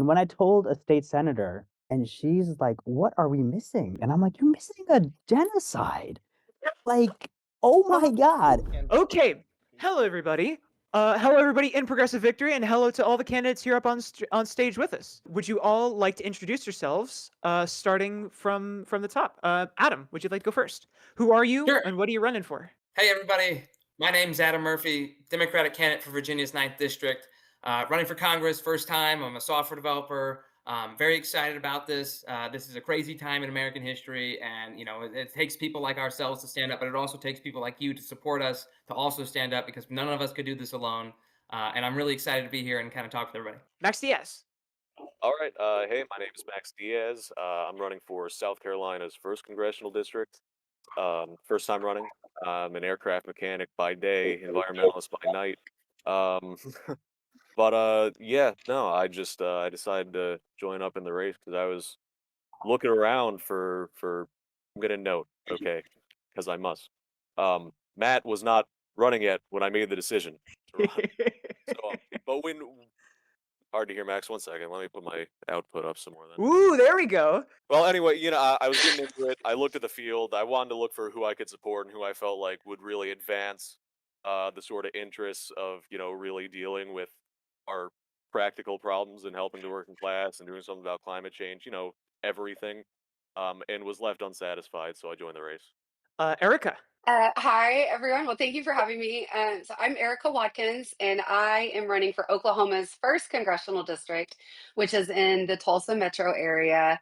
And when I told a state senator, and she's like, "What are we missing?" And I'm like, "You're missing a genocide." Like, oh my god. Okay. Hello, everybody. Hello, everybody in Progressive Victory, and hello to all the candidates here up on stage with us. Would you all like to introduce yourselves, starting from the top? Adam, would you like to go first? Who are you, Sure. and what are you running for? Hey, everybody. My name's Adam Murphy, Democratic candidate for Virginia's ninth District. Running for Congress, first time. I'm a software developer. Very excited about this. This is a crazy time in American history, and it takes people like ourselves to stand up, but it also takes people like you to support us to also stand up because none of us could do this alone. And I'm really excited to be here and kind of talk with everybody. Max Diaz. All right. Hey, my name is Max Diaz. I'm running for South Carolina's first congressional district. First time running. I'm an aircraft mechanic by day, environmentalist by night. Um, but yeah, no, I decided to join up in the race because I was looking around for. I'm gonna note, okay, because I must. Matt was not running yet when I made the decision to run. But when hard to hear, Max. 1 second. Let me put my output up some more then. Ooh, there we go. Well, anyway, I was getting into it. I looked at the field. I wanted to look for who I could support and who I felt like would really advance the sort of interests of, really dealing with our practical problems and helping the working class and doing something about climate change, everything. And was left unsatisfied, so I joined the race. Erica. Hi, everyone. Well, thank you for having me. So I'm Erica Watkins, and I am running for Oklahoma's first congressional district, which is in the Tulsa metro area.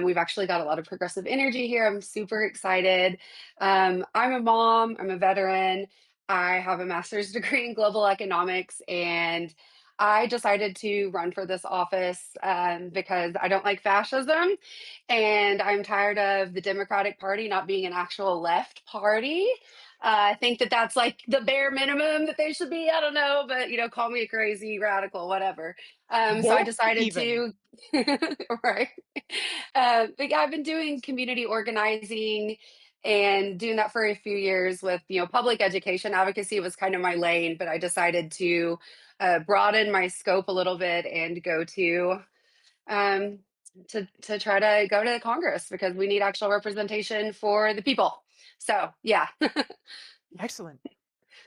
We've actually got a lot of progressive energy here. I'm super excited. I'm a mom, I'm a veteran. I have a master's degree in global economics, and I decided to run for this office because I don't like fascism. And I'm tired of the Democratic Party not being an actual left party. I think that that's like the bare minimum that they should be. I don't know, but call me a crazy radical, whatever. So I Woke decided even. to, right. But yeah, I've been doing community organizing and doing that for a few years with, public education. Advocacy was kind of my lane, but I decided to broaden my scope a little bit and go um, to try to go to Congress because we need actual representation for the people. So yeah. Excellent.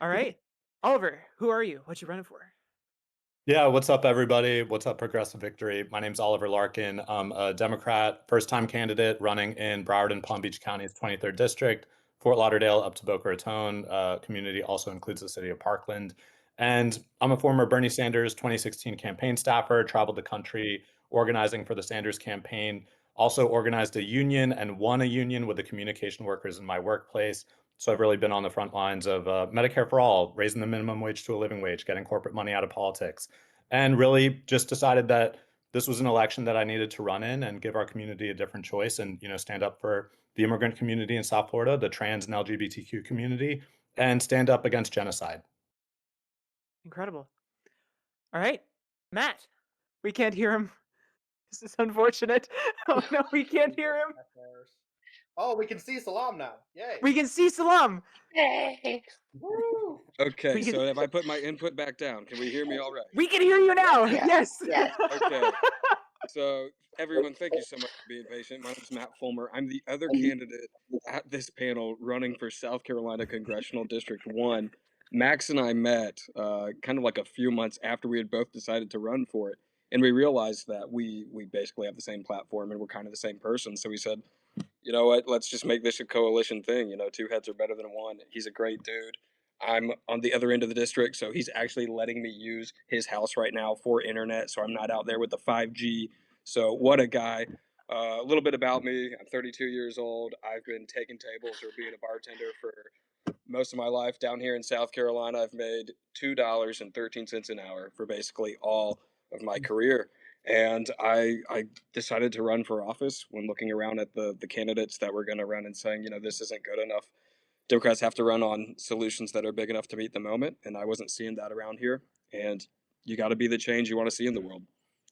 All right. Oliver, who are you? What you running for? Yeah, what's up, everybody? What's up, Progressive Victory? My name's Oliver Larkin. I'm a Democrat, first-time candidate running in Broward and Palm Beach County's 23rd District, Fort Lauderdale up to Boca Raton. Community also includes the city of Parkland. And I'm a former Bernie Sanders 2016 campaign staffer, traveled the country organizing for the Sanders campaign, also organized a union and won a union with the communication workers in my workplace. So I've really been on the front lines of Medicare for all, raising the minimum wage to a living wage, getting corporate money out of politics, and really just decided that this was an election that I needed to run in and give our community a different choice and, stand up for the immigrant community in South Florida, the trans and LGBTQ community, and stand up against genocide. Incredible. All right. Matt. We can't hear him. This is unfortunate. Oh no, we can't hear him. Oh, we can see Salam now. Yay. We can see Salam. Hey. Woo! Okay, We can so if I put my input back down, can we hear me all right? we can hear you now. Yeah. Yes. Yes. Okay, so everyone, thank you so much for being patient. My name is Matt Fulmer. I'm the other candidate at this panel running for South Carolina Congressional District 1. Max and I met kind of like a few months after we had both decided to run for it. And we realized that we basically have the same platform and we're kind of the same person. So we said, you know what, let's just make this a coalition thing. Two heads are better than one. He's a great dude. I'm on the other end of the district, so he's actually letting me use his house right now for internet, so I'm not out there with the 5G. So what a guy. A little bit about me. I'm 32 years old. I've been taking tables or being a bartender for most of my life down here in South Carolina. I've made $2.13 an hour for basically all of my career. And I decided to run for office when looking around at the candidates that were going to run and saying, this isn't good enough. Democrats have to run on solutions that are big enough to meet the moment. And I wasn't seeing that around here. And you got to be the change you want to see in the world.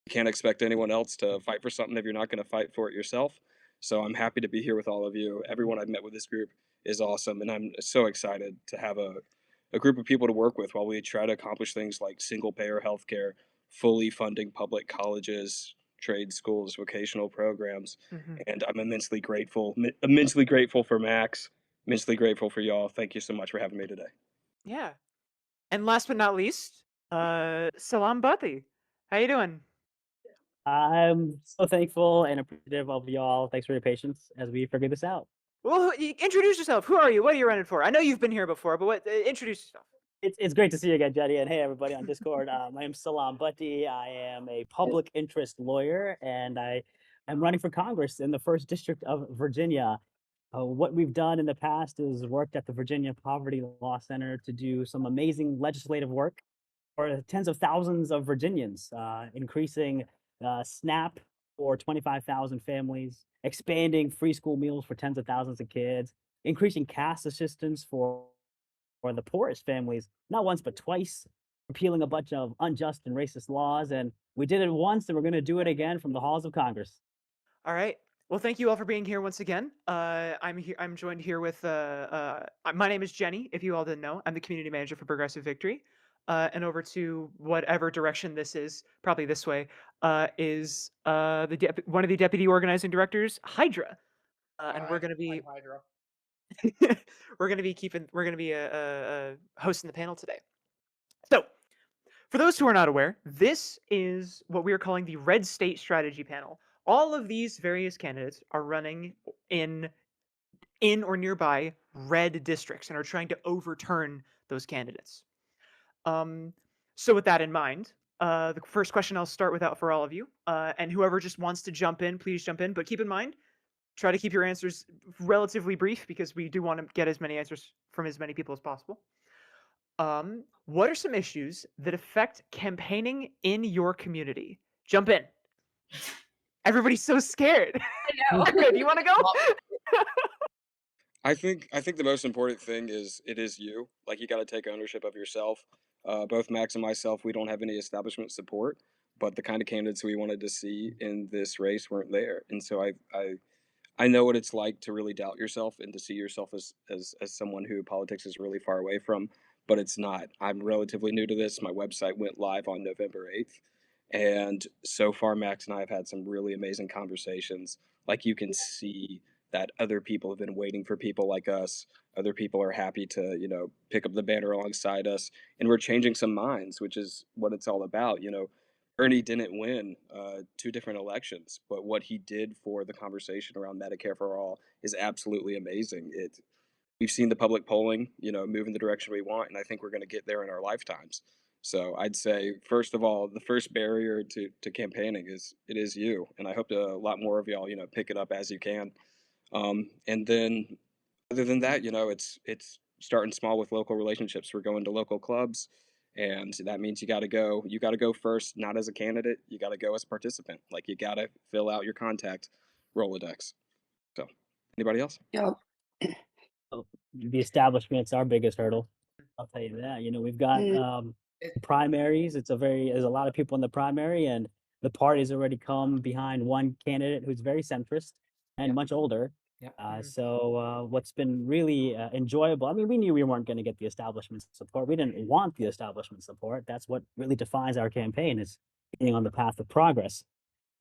You can't expect anyone else to fight for something if you're not going to fight for it yourself. So I'm happy to be here with all of you. Everyone I've met with this group is awesome. And I'm so excited to have a group of people to work with while we try to accomplish things like single payer healthcare, fully funding public colleges, trade schools, vocational programs, Mhm. and I'm immensely grateful for Max, immensely grateful for y'all. Thank you so much for having me today. Yeah. And last but not least, Salam Bati. How you doing? I'm so thankful and appreciative of y'all. Thanks for your patience as we figure this out. Well, introduce yourself. Who are you? What are you running for? I know you've been here before, but introduce yourself. It's great to see you again, Jenny, and hey, everybody on Discord. My name's Salam Bhatti. I am a public interest lawyer, and I am running for Congress in the first district of Virginia. What we've done in the past is worked at the Virginia Poverty Law Center to do some amazing legislative work for tens of thousands of Virginians, increasing SNAP for 25,000 families, expanding free school meals for tens of thousands of kids, increasing cash assistance for the poorest families, not once, but twice, repealing a bunch of unjust and racist laws. And we did it once, and we're going to do it again from the halls of Congress. All right. Well, thank you all for being here once again. I'm here. I'm joined here with. My name is Jenny. If you all didn't know, I'm the community manager for Progressive Victory. And over to whatever direction this is, probably this way, is one of the deputy organizing directors, Hydra. And we're Hi, going to be I'm Hydra. we're going to be hosting the panel today. So, for those who are not aware, this is what we are calling the Red State Strategy Panel. All of these various candidates are running in or nearby red districts and are trying to overturn those candidates. So with that in mind, the first question I'll start with out for all of you, and whoever just wants to jump in, please jump in. But keep in mind, try to keep your answers relatively brief because we do want to get as many answers from as many people as possible. What are some issues that affect campaigning in your community? Jump in. Everybody's so scared. I know. Maria, do you want to go? I think the most important thing is it is you. Like you got to take ownership of yourself. Both Max and myself, we don't have any establishment support, but the kind of candidates we wanted to see in this race weren't there, and so I know what it's like to really doubt yourself and to see yourself as someone who politics is really far away from, but it's not. I'm relatively new to this. My website went live on November 8th. And so far, Max and I have had some really amazing conversations. Like you can see that other people have been waiting for people like us. Other people are happy to, pick up the banner alongside us. And we're changing some minds, which is what it's all about. Bernie didn't win two different elections, but what he did for the conversation around Medicare for all is absolutely amazing. We've seen the public polling, move in the direction we want, and I think we're going to get there in our lifetimes. So I'd say, first of all, the first barrier to campaigning is it is you, and I hope a lot more of y'all, pick it up as you can. And then, other than that, it's starting small with local relationships. We're going to local clubs, and that means you got to go first, not as a candidate. You got to go as a participant. Like you got to fill out your contact Rolodex. So, anybody else? Yep. Oh, the establishment's our biggest hurdle. I'll tell you that. We've got Mm, primaries. There's a lot of people in the primary, and the party's already come behind one candidate who's very centrist and Yep. much older. Yep. So what's been really enjoyable, I mean, we knew we weren't going to get the establishment support. We didn't want the establishment support. That's what really defines our campaign, is being on the path of progress.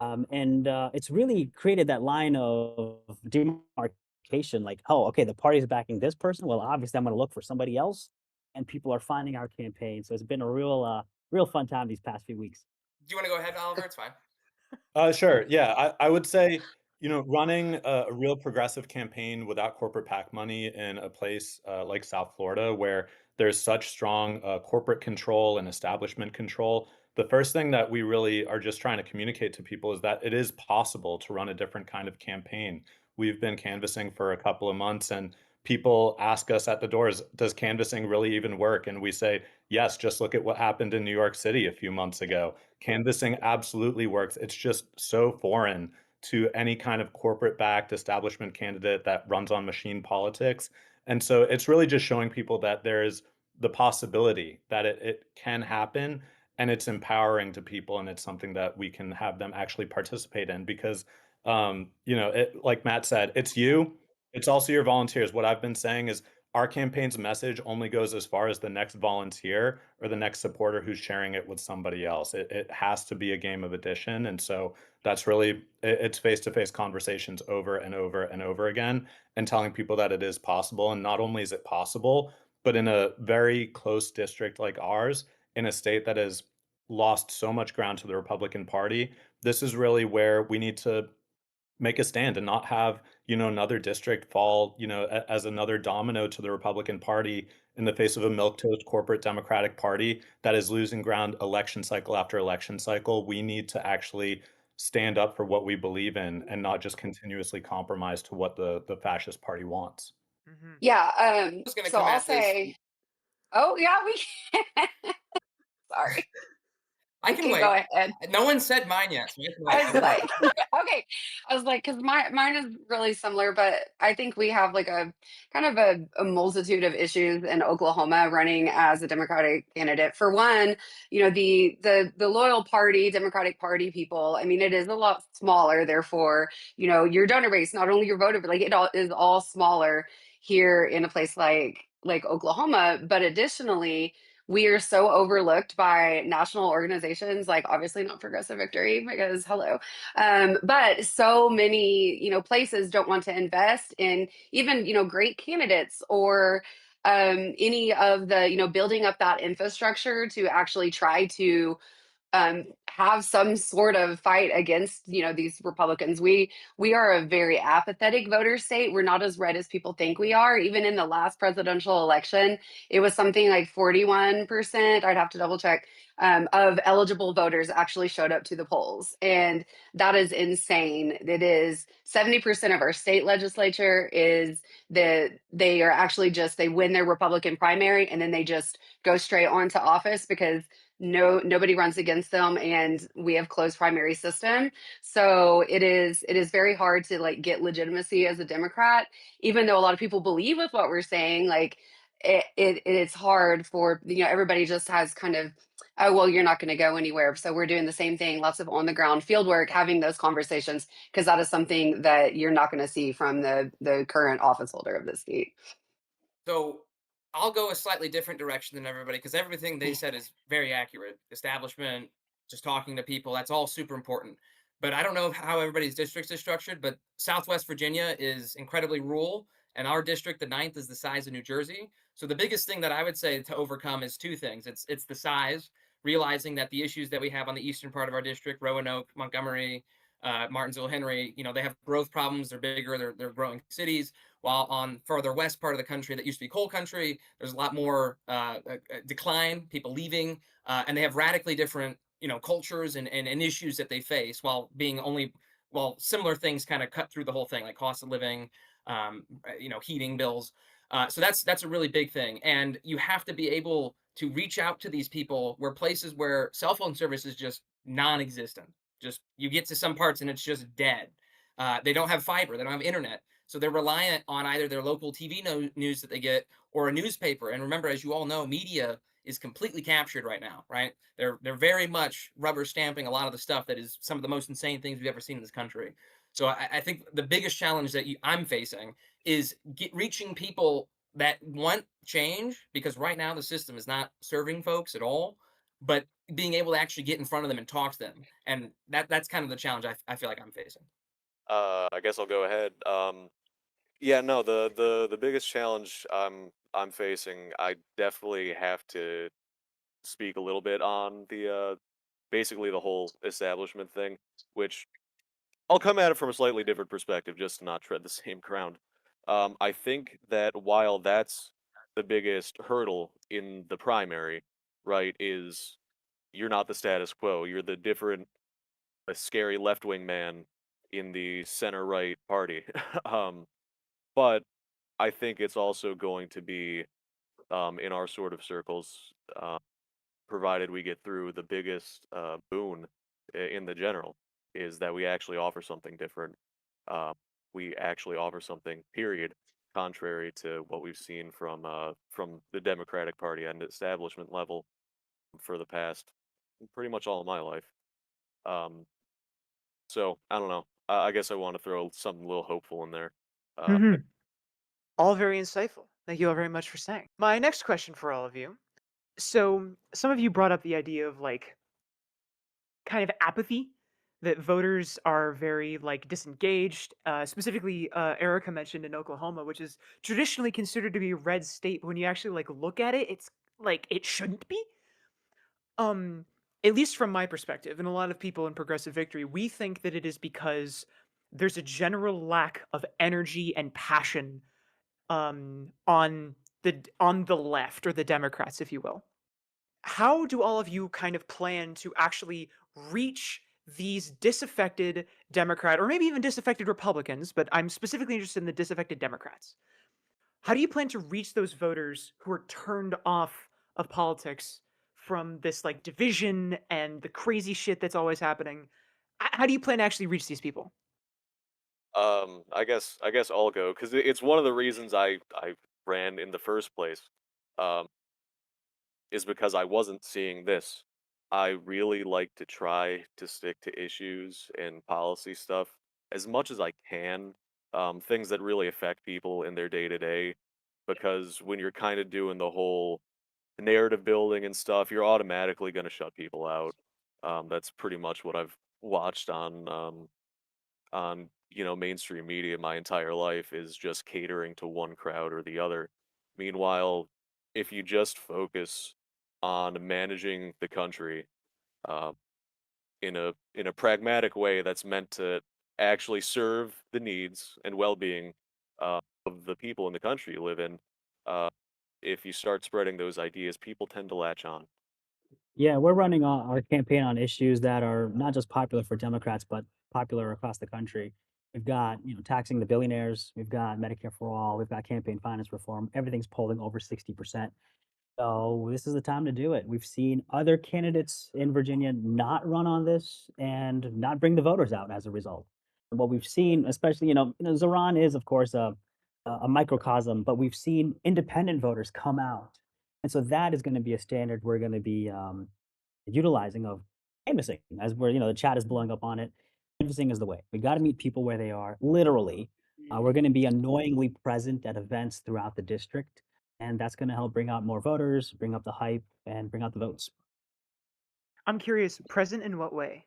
And it's really created that line of demarcation, like, oh, okay, the party's backing this person. Well, obviously, I'm going to look for somebody else, and people are finding our campaign. So it's been a real fun time these past few weeks. Do you want to go ahead, Oliver? It's fine. Sure. Yeah, I would say, running a real progressive campaign without corporate PAC money in a place like South Florida, where there's such strong corporate control and establishment control, the first thing that we really are just trying to communicate to people is that it is possible to run a different kind of campaign. We've been canvassing for a couple of months, and people ask us at the doors, does canvassing really even work? And we say, yes, just look at what happened in New York City a few months ago. Canvassing absolutely works. It's just so foreign to any kind of corporate backed establishment candidate that runs on machine politics. And so it's really just showing people that there's the possibility that it can happen, and it's empowering to people, and it's something that we can have them actually participate in because like Matt said, it's you, it's also your volunteers. What I've been saying is our campaign's message only goes as far as the next volunteer or the next supporter who's sharing it with somebody else. It has to be a game of addition. And so that's really, it's face-to-face conversations over and over and over again, and telling people that it is possible. And not only is it possible, but in a very close district like ours, in a state that has lost so much ground to the Republican Party, this is really where we need to make a stand and not have, another district fall, as another domino to the Republican Party in the face of a milquetoast corporate Democratic Party that is losing ground election cycle after election cycle. We need to actually stand up for what we believe in and not just continuously compromise to what the fascist party wants. Mhm. Yeah. Was going to So come I'll at this. say, oh yeah, we can. Sorry, I you can can go wait. ahead. No one said mine yet, so I can wait. I was like, okay. I was like, because mine is really similar, but I think we have like a kind of a multitude of issues in Oklahoma running as a Democratic candidate. For one, the loyal party, Democratic Party people. I mean, it is a lot smaller. Therefore, your donor base, not only your voter, but like it all is all smaller here in a place like Oklahoma. But additionally, we are so overlooked by national organizations, like obviously not Progressive Victory, because hello, but so many places don't want to invest in even great candidates or any of the building up that infrastructure to actually try to have some sort of fight against these Republicans. We are a very apathetic voter state. We're not as red as people think we are. Even in the last presidential election, it was something like 41%. I'd have to double check. Of eligible voters actually showed up to the polls, and that is insane. It is 70% of our state legislature is that they are actually just they win their Republican primary and then they just go straight on to office because nobody runs against them and we have closed primary system. So it is very hard to like get legitimacy as a Democrat, even though a lot of people believe with what we're saying. Like it's hard for everybody just has kind of, oh well, you're not going to go anywhere, so we're doing the same thing, lots of on the ground field work, having those conversations, because that is something that you're not going to see from the current office holder of the state. So I'll go a slightly different direction than everybody because everything they said is very accurate. Establishment, just talking to people, that's all super important. But I don't know how everybody's districts is structured, but Southwest Virginia is incredibly rural, and our district, the ninth, is the size of New Jersey. So the biggest thing that I would say to overcome is two things. It's the size, realizing that the issues that we have on the eastern part of our district, Roanoke, Montgomery, Martinsville, Henry, they have growth problems. They're bigger. They're growing cities. While on further west part of the country that used to be coal country, there's a lot more decline, people leaving, and they have radically different, cultures and issues that they face while being only, while similar things kind of cut through the whole thing, like cost of living, heating bills. So that's a really big thing, and you have to be able to reach out to these people where places where cell phone service is just non-existent. Just you get to some parts and it's just dead. They don't have fiber. They don't have internet. So they're reliant on either their local TV news that they get or a newspaper. And remember, as you all know, media is completely captured right now, right? They're very much rubber stamping a lot of the stuff that is some of the most insane things we've ever seen in this country. So I think the biggest challenge that I'm facing is reaching people that want change, because right now the system is not serving folks at all, but being able to actually get in front of them and talk to them. And that's kind of the challenge I feel like I'm facing. I guess I'll go ahead. Yeah, no, the biggest challenge I'm facing, I definitely have to speak a little bit on the basically the whole establishment thing, which I'll come at it from a slightly different perspective, just to not tread the same ground. I think that while that's the biggest hurdle in the primary, right, is you're not the status quo. You're the different, a scary left wing man in the center right party. um, but I think it's also going to be in our sort of circles, provided we get through the biggest boon in the general, is that we actually offer something different. Uh, we actually offer something, period, contrary to what we've seen from the Democratic Party and establishment level for the past pretty much all of my life. Um, so I don't know. I guess I want to throw something a little hopeful in there. Uh, Mhm. All very insightful. Thank you all very much for saying. My next question for all of you. So, some of you brought up the idea of like kind of apathy, that voters are very like disengaged. Specifically, Erica mentioned in Oklahoma, which is traditionally considered to be a red state, but when you actually like look at it, it's like it shouldn't be. Um, at least from my perspective, and a lot of people in Progressive Victory, we think that it is because there's a general lack of energy and passion on the left, or the Democrats, if you will. How do all of you kind of plan to actually reach these disaffected Democrat, or maybe even disaffected Republicans, but I'm specifically interested in the disaffected Democrats? How do you plan to reach those voters who are turned off of politics from this like division and the crazy shit that's always happening? How do you plan to actually reach these people? I guess I'll go because it's one of the reasons I ran in the first place. Um, is because I wasn't seeing this. I really like to try to stick to issues and policy stuff as much as I can, things that really affect people in their day to day. Because when you're kind of doing the whole narrative building and stuff, you're automatically going to shut people out. That's pretty much what I've watched on mainstream media my entire life is just catering to one crowd or the other. Meanwhile, if you just focus on managing the country uh, in a pragmatic way that's meant to actually serve the needs and well-being of the people in the country you live in, uh, if you start spreading those ideas, people tend to latch on. Yeah, we're running our campaign on issues that are not just popular for Democrats, but popular across the country. We've got, taxing the billionaires. We've got Medicare for all. We've got campaign finance reform. Everything's polling over 60%. So this is the time to do it. We've seen other candidates in Virginia not run on this and not bring the voters out as a result. And what we've seen, especially, Zoran is, of course, a microcosm, but we've seen independent voters come out. And so that is going to be a standard we're going to be utilizing of canvassing as we're, the chat is blowing up on it. Canvassing is the way. We got to meet people where they are, literally. We're going to be annoyingly present at events throughout the district, and that's going to help bring out more voters, bring up the hype, and bring out the votes. I'm curious, present in what way?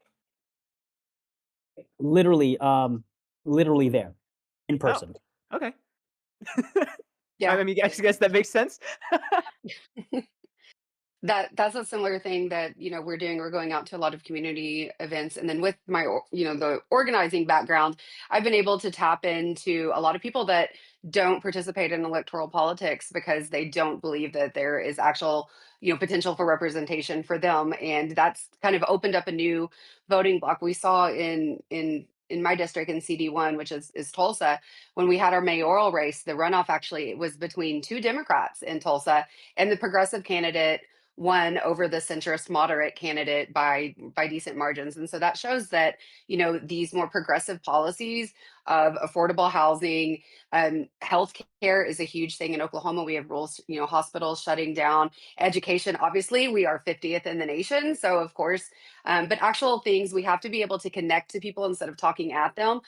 Literally, literally there, in Oh, person. okay. Yeah. I mean, I guess that makes sense. That's a similar thing that we're doing. We're going out to a lot of community events, and then with my the organizing background, I've been able to tap into a lot of people that don't participate in electoral politics because they don't believe that there is actual potential for representation for them, and that's kind of opened up a new voting block. We saw in my district in CD1, which is Tulsa, when we had our mayoral race, the runoff actually was between two Democrats in Tulsa, and the progressive candidate won over the centrist moderate candidate by decent margins. And so that shows that these more progressive policies of affordable housing, healthcare is a huge thing in Oklahoma. We have rules, hospitals shutting down, education. Obviously, we are 50th in the nation, so of course, but actual things we have to be able to connect to people instead of talking at them.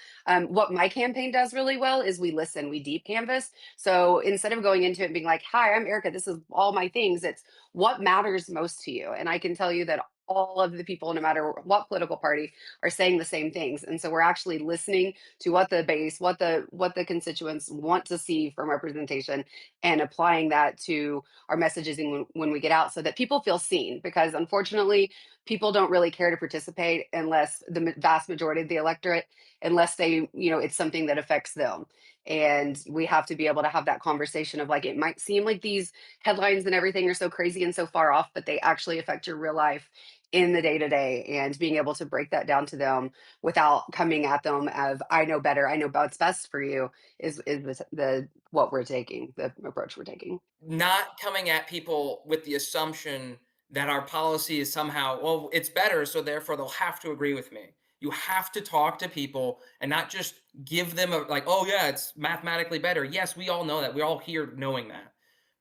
What my campaign does really well is we listen, we deep canvas. So instead of going into it and being like, "Hi, I'm Erica. This is all my things," it's what matters most to you. And I can tell you that all of the people, no matter what political party, are saying the same things. And so we're actually listening to what the base, what the constituents want to see from representation, and applying that to our messaging when we get out, so that people feel seen. Because unfortunately, people don't really care to participate unless the vast majority of the electorate, unless they, it's something that affects them. And we have to be able to have that conversation of like, it might seem like these headlines and everything are so crazy and so far off, but they actually affect your real life in the day to day, and being able to break that down to them without coming at them of I know better, I know what's best for you is the what we're taking, the approach we're taking. Not coming at people with the assumption that our policy is somehow, well, it's better, so therefore they'll have to agree with me. You have to talk to people and not just give them a like, oh yeah, it's mathematically better. Yes, we all know that. We're all here knowing that.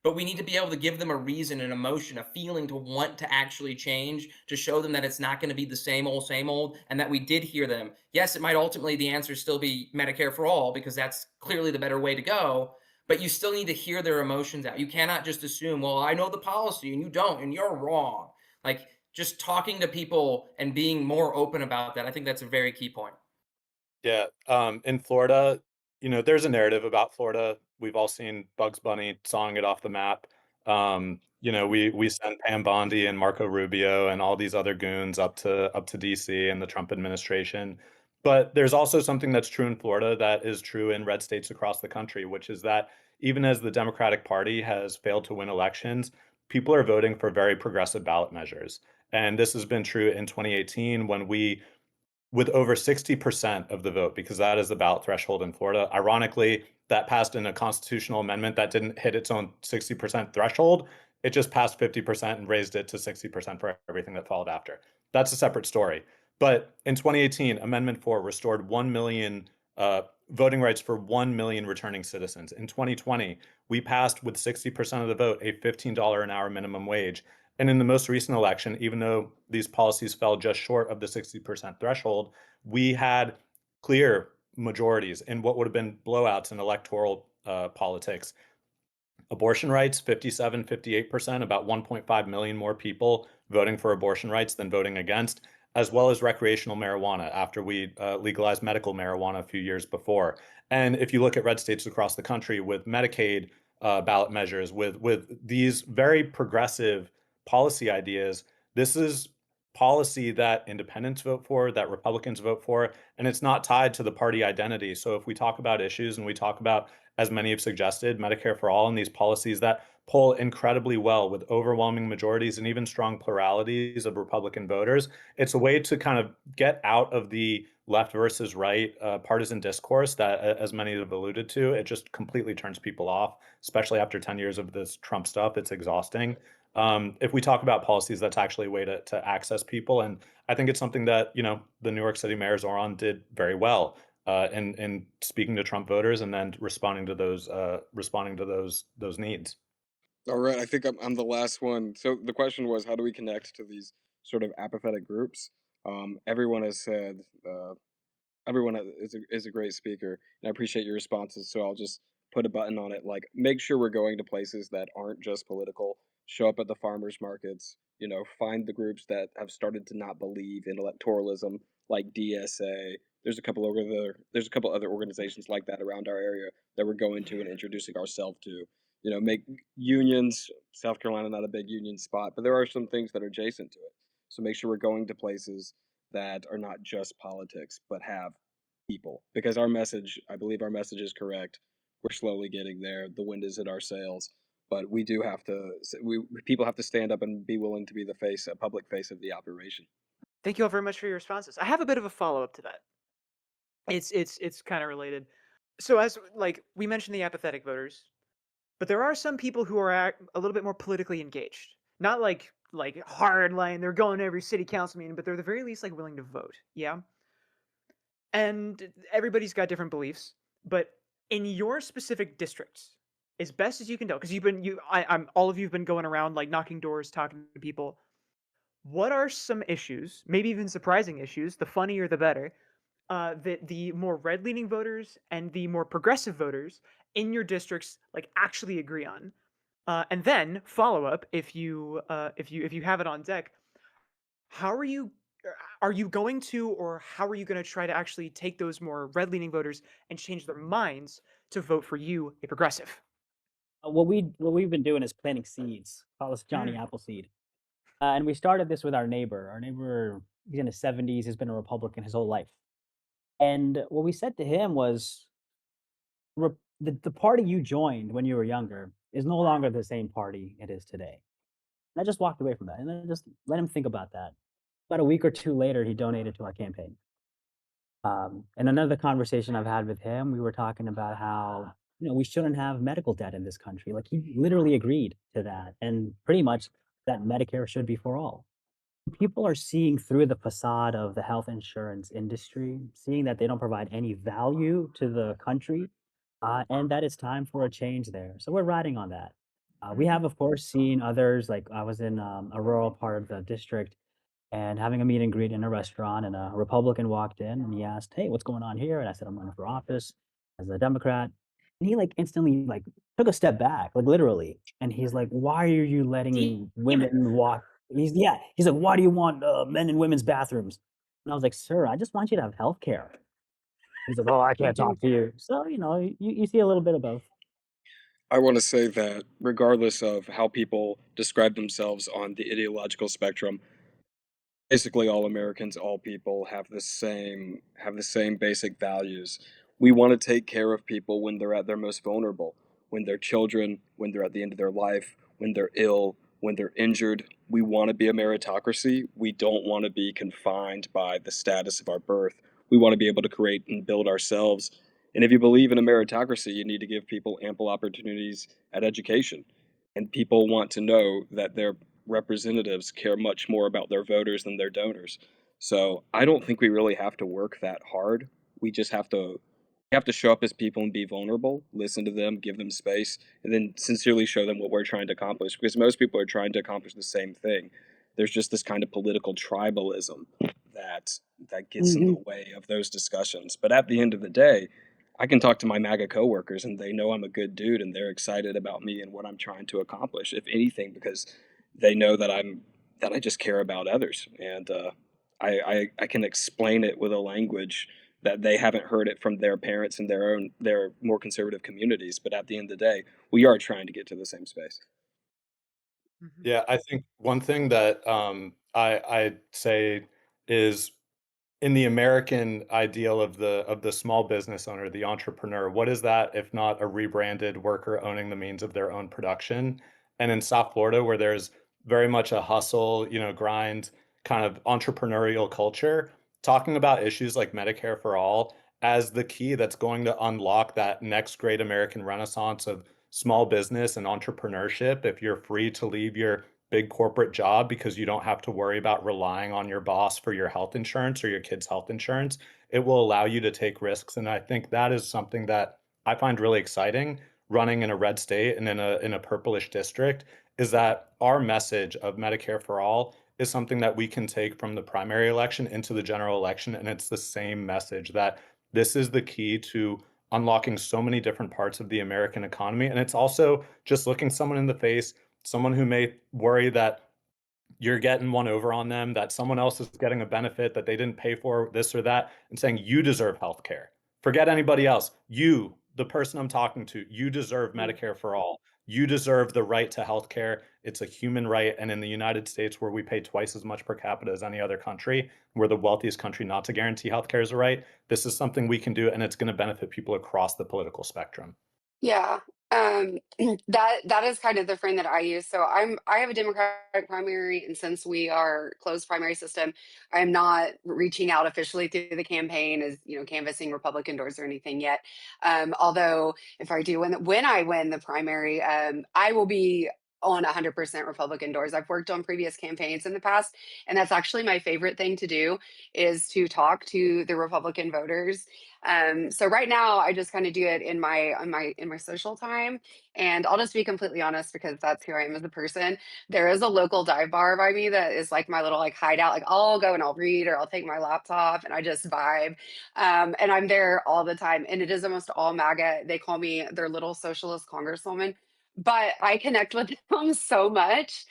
But we need to be able to give them a reason, an emotion, a feeling to want to actually change, to show them that it's not going to be the same old, and that we did hear them. Yes, it might ultimately, the answer still be Medicare for all, because that's clearly the better way to go. but you still need to hear their emotions out. You cannot just assume, well, I know the policy and you don't, and you're wrong. Like just talking to people and being more open about that, I think that's a very key point. Yeah, in Florida, there's a narrative about Florida. We've all seen Bugs Bunny sawing it off the map. We send Pam Bondi and Marco Rubio and all these other goons up to DC and the Trump administration. But there's also something that's true in Florida that is true in red states across the country, which is that even as the Democratic Party has failed to win elections, people are voting for very progressive ballot measures. And this has been true in 2018 when we with over 60% of the vote, because that is the ballot threshold in Florida. Ironically, that passed in a constitutional amendment that didn't hit its own 60% threshold. It just passed 50% and raised it to 60% for everything that followed after. That's a separate story. But in 2018, Amendment 4 restored 1 million voting rights for 1 million returning citizens. In 2020, we passed with 60% of the vote a $15 an hour minimum wage. And in the most recent election, even though these policies fell just short of the 60% threshold, we had clear majorities in what would have been blowouts in electoral politics. Abortion rights, 57, 58%, about 1.5 million more people voting for abortion rights than voting against, as well as recreational marijuana after we legalized medical marijuana a few years before. And if you look at red states across the country with Medicaid ballot measures, with these very progressive policy ideas, this is policy that independents vote for, that Republicans vote for, and it's not tied to the party identity. So if we talk about issues and we talk about, as many have suggested, Medicare for all and these policies that poll incredibly well with overwhelming majorities and even strong pluralities of Republican voters, it's a way to kind of get out of the left versus right partisan discourse that, as many have alluded to, it just completely turns people off, especially after 10 years of this Trump stuff. It's exhausting. If we talk about policies, that's actually a way to access people. And I think it's something that, the New York City Mayor Zoran did very well in speaking to Trump voters and then responding to those needs. All right, I think I'm the last one. So the question was, how do we connect to these sort of apathetic groups? Everyone has said everyone is a great speaker, and I appreciate your responses. So I'll just put a button on it, like make sure we're going to places that aren't just political. Show up at the farmers markets. Find the groups that have started to not believe in electoralism, like DSA. There's a couple other organizations like that around our area that we're going to and introducing ourselves to. Make unions. South Carolina not a big union spot, but there are some things that are adjacent to it. So make sure we're going to places that are not just politics, but have people. Because I believe our message is correct. We're slowly getting there. The wind is in our sails, but we do have to. People have to stand up and be willing to be the face, a public face of the operation. Thank you all very much for your responses. I have a bit of a follow up to that. It's kind of related. So as like we mentioned the apathetic voters, but there are some people who are a little bit more politically engaged. Not like hard line, they're going to every city council meeting, but they're at the very least like willing to vote. Yeah. And everybody's got different beliefs, but in your specific districts, as best as you can tell, because I'm all of you've been going around like knocking doors, talking to people. What are some issues, maybe even surprising issues, the funnier the better, that the more red-leaning voters and the more progressive voters in your districts like actually agree on? And then follow up, if you have it on deck, how are you going to, or how are you going to try to actually take those more red-leaning voters and change their minds to vote for you, a progressive? What we've been doing is planting seeds. Call us Johnny Mm. Appleseed. And we started this with our neighbor. Our neighbor, he's in his 70s. He's been a Republican his whole life. And what we said to him was, the party you joined when you were younger is no longer the same party it is today. And I just walked away from that, and I just let him think about that. About a week or two later, he donated to our campaign. And another conversation I've had with him, we were talking about how, we shouldn't have medical debt in this country. Like he literally agreed to that, and pretty much that Medicare should be for all. People are seeing through the facade of the health insurance industry, seeing that they don't provide any value to the country, and that it's time for a change there. So we're riding on that. We have, of course, seen others. Like I was in a rural part of the district and having a meet and greet in a restaurant, and a Republican walked in and he asked, "Hey, what's going on here?" And I said, "I'm running for office as a Democrat." And he, like, instantly, like, took a step back, like, literally, and he's like, "Why are you letting Damn it. women walk?" He's like, "Why do you want, men in women's bathrooms?" And I was like, "Sir, I just want you to have healthcare." He's like, "Oh, I can't Mhm. talk to you." So, you see a little bit of both. I want to say that regardless of how people describe themselves on the ideological spectrum, basically all Americans, all people have the same basic values. We want to take care of people when they're at their most vulnerable, when they're children, when they're at the end of their life, when they're ill, when they're injured. We want to be a meritocracy. We don't want to be confined by the status of our birth. We want to be able to create and build ourselves. And if you believe in a meritocracy, you need to give people ample opportunities at education. And people want to know that their representatives care much more about their voters than their donors. So I don't think we really have to work that hard. We just have to show up as people and be vulnerable, listen to them, give them space, and then sincerely show them what we're trying to accomplish. Because most people are trying to accomplish the same thing. There's just this kind of political tribalism that that gets in the Mhm. way of those discussions. But at the end of the day, I can talk to my MAGA coworkers and they know I'm a good dude and they're excited about me and what I'm trying to accomplish. If anything, because they know that I just care about others, and I can explain it with a language that they haven't heard it from their parents in their more conservative communities. But at the end of the day, we are trying to get to the same space. Mhm. Yeah, I think one thing that I'd say is in the American ideal of the small business owner, the entrepreneur, what is that if not a rebranded worker owning the means of their own production? And in South Florida, where there's very much a hustle, grind kind of entrepreneurial culture, talking about issues like Medicare for all as the key that's going to unlock that next great American renaissance of small business and entrepreneurship. If you're free to leave your big corporate job because you don't have to worry about relying on your boss for your health insurance or your kids' health insurance. It will allow you to take risks. And I think that is something that I find really exciting running in a red state and in a purplish district is that our message of Medicare for all is something that we can take from the primary election into the general election. And it's the same message that this is the key to unlocking so many different parts of the American economy. And it's also just looking someone in the face, someone who may worry that you're getting one over on them, that someone else is getting a benefit that they didn't pay for, this or that, and saying, you deserve healthcare. Forget anybody else. You, the person I'm talking to, you deserve Medicare for all. You deserve the right to healthcare. It's a human right. And in the United States, where we pay twice as much per capita as any other country, we're the wealthiest country not to guarantee healthcare is a right. This is something we can do, and it's going to benefit people across the political spectrum. Yeah, that is kind of the frame that I use. So I have a Democratic primary, and since we are closed primary system, I am not reaching out officially through the campaign as canvassing Republican doors or anything yet. Although if I do when I win the primary, I will be on 100% Republican doors. I've worked on previous campaigns in the past, and that's actually my favorite thing to do is to talk to the Republican voters. So right now I just kind of do it in my social time. And I'll just be completely honest because that's who I am as a person. There is a local dive bar by me that is like my little like hideout. Like I'll go and I'll read or I'll take my laptop and I just vibe. And I'm there all the time. And it is almost all MAGA. They call me their little socialist congresswoman. But I connect with them so much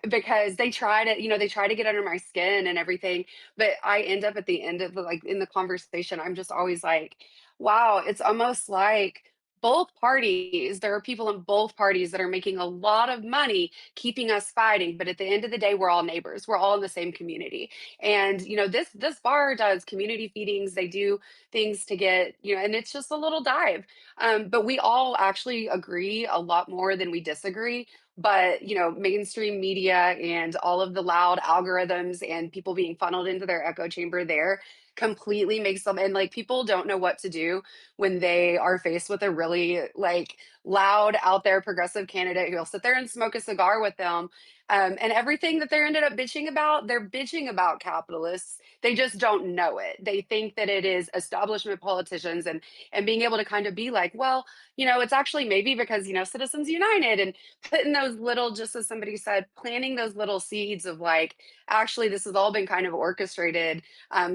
because they try to get under my skin and everything, but I end up at the end of like in the conversation, I'm just always like, wow, it's almost like both parties, there are people in both parties that are making a lot of money keeping us fighting. But at the end of the day, we're all neighbors. We're all in the same community. And this bar does community feedings. They do things to get, and it's just a little dive. But we all actually agree a lot more than we disagree, but mainstream media and all of the loud algorithms and people being funneled into their echo chamber there completely makes them, and like people don't know what to do when they are faced with a really like loud out there progressive candidate who'll sit there and smoke a cigar with them. And everything that they're ended up bitching about, they're bitching about capitalists. They just don't know it. They think that it is establishment politicians, and being able to kind of be like, well, it's actually maybe because Citizens United, and putting those little, just as somebody said, planting those little seeds of like, actually, this has all been kind of orchestrated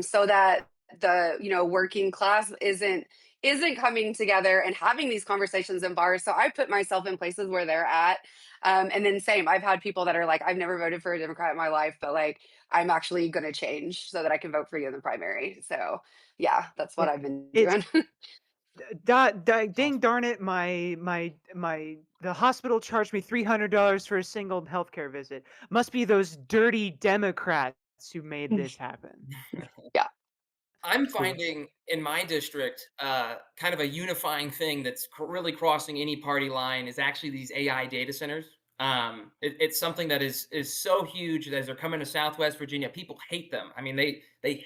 so that the working class isn't coming together and having these conversations in bars. So I put myself in places where they're at. And then same, I've had people that are like, I've never voted for a Democrat in my life, but like I'm actually going to change so that I can vote for you in the primary. So yeah, that's what It, I've been it's doing. dang darn it, the hospital charged me $300 for a single healthcare visit. Must be those dirty Democrats who made this happen. Yeah. I'm Cool. finding in my district kind of a unifying thing that's really crossing any party line is actually these AI data centers. It's something that is so huge that as they're coming to Southwest Virginia, people hate them. I mean, they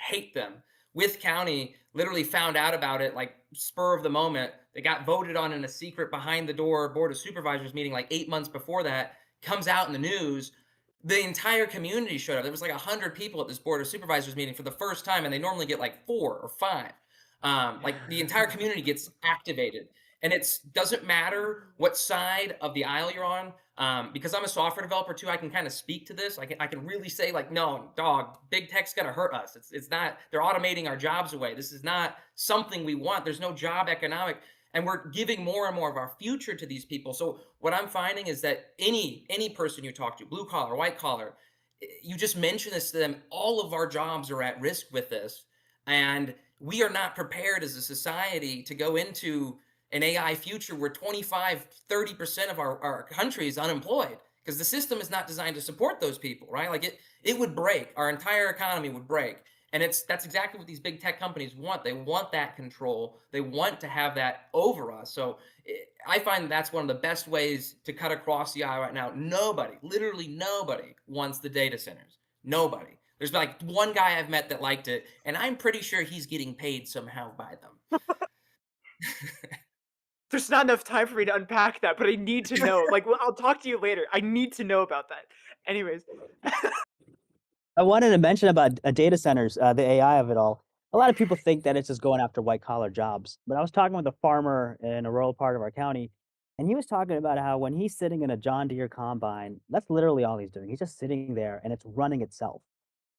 hate them. With County literally found out about it like spur of the moment. They got voted on in a secret behind the door board of supervisors meeting like 8 months before that. Comes out in the news, the entire community showed up. There was like 100 people at this board of supervisors meeting for the first time, and they normally get like 4 or 5. Like the entire community gets activated, and it doesn't matter what side of the aisle you're on. Because I'm a software developer too, I can kind of speak to this. I can really say like, no, dog, big tech's gonna hurt us. It's not. They're automating our jobs away. This is not something we want. There's no job economic, and we're giving more and more of our future to these people. So what I'm finding is that any person you talk to, blue collar, white collar, you just mention this to them, all of our jobs are at risk with this, and we are not prepared as a society to go into an AI future where 25-30% of our country is unemployed because the system is not designed to support those people, right? Like it would break, our entire economy would break. And that's exactly what these big tech companies want. They want that control. They want to have that over us. So I find that's one of the best ways to cut across the aisle right now. Nobody, literally nobody, wants the data centers. Nobody. There's like one guy I've met that liked it, and I'm pretty sure he's getting paid somehow by them. There's not enough time for me to unpack that, but I need to know. Like, well, I'll talk to you later. I need to know about that. Anyways, I wanted to mention about data centers, the AI of it all. A lot of people think that it's just going after white collar jobs, but I was talking with a farmer in a rural part of our county, and he was talking about how when he's sitting in a John Deere combine, that's literally all he's doing. He's just sitting there and it's running itself.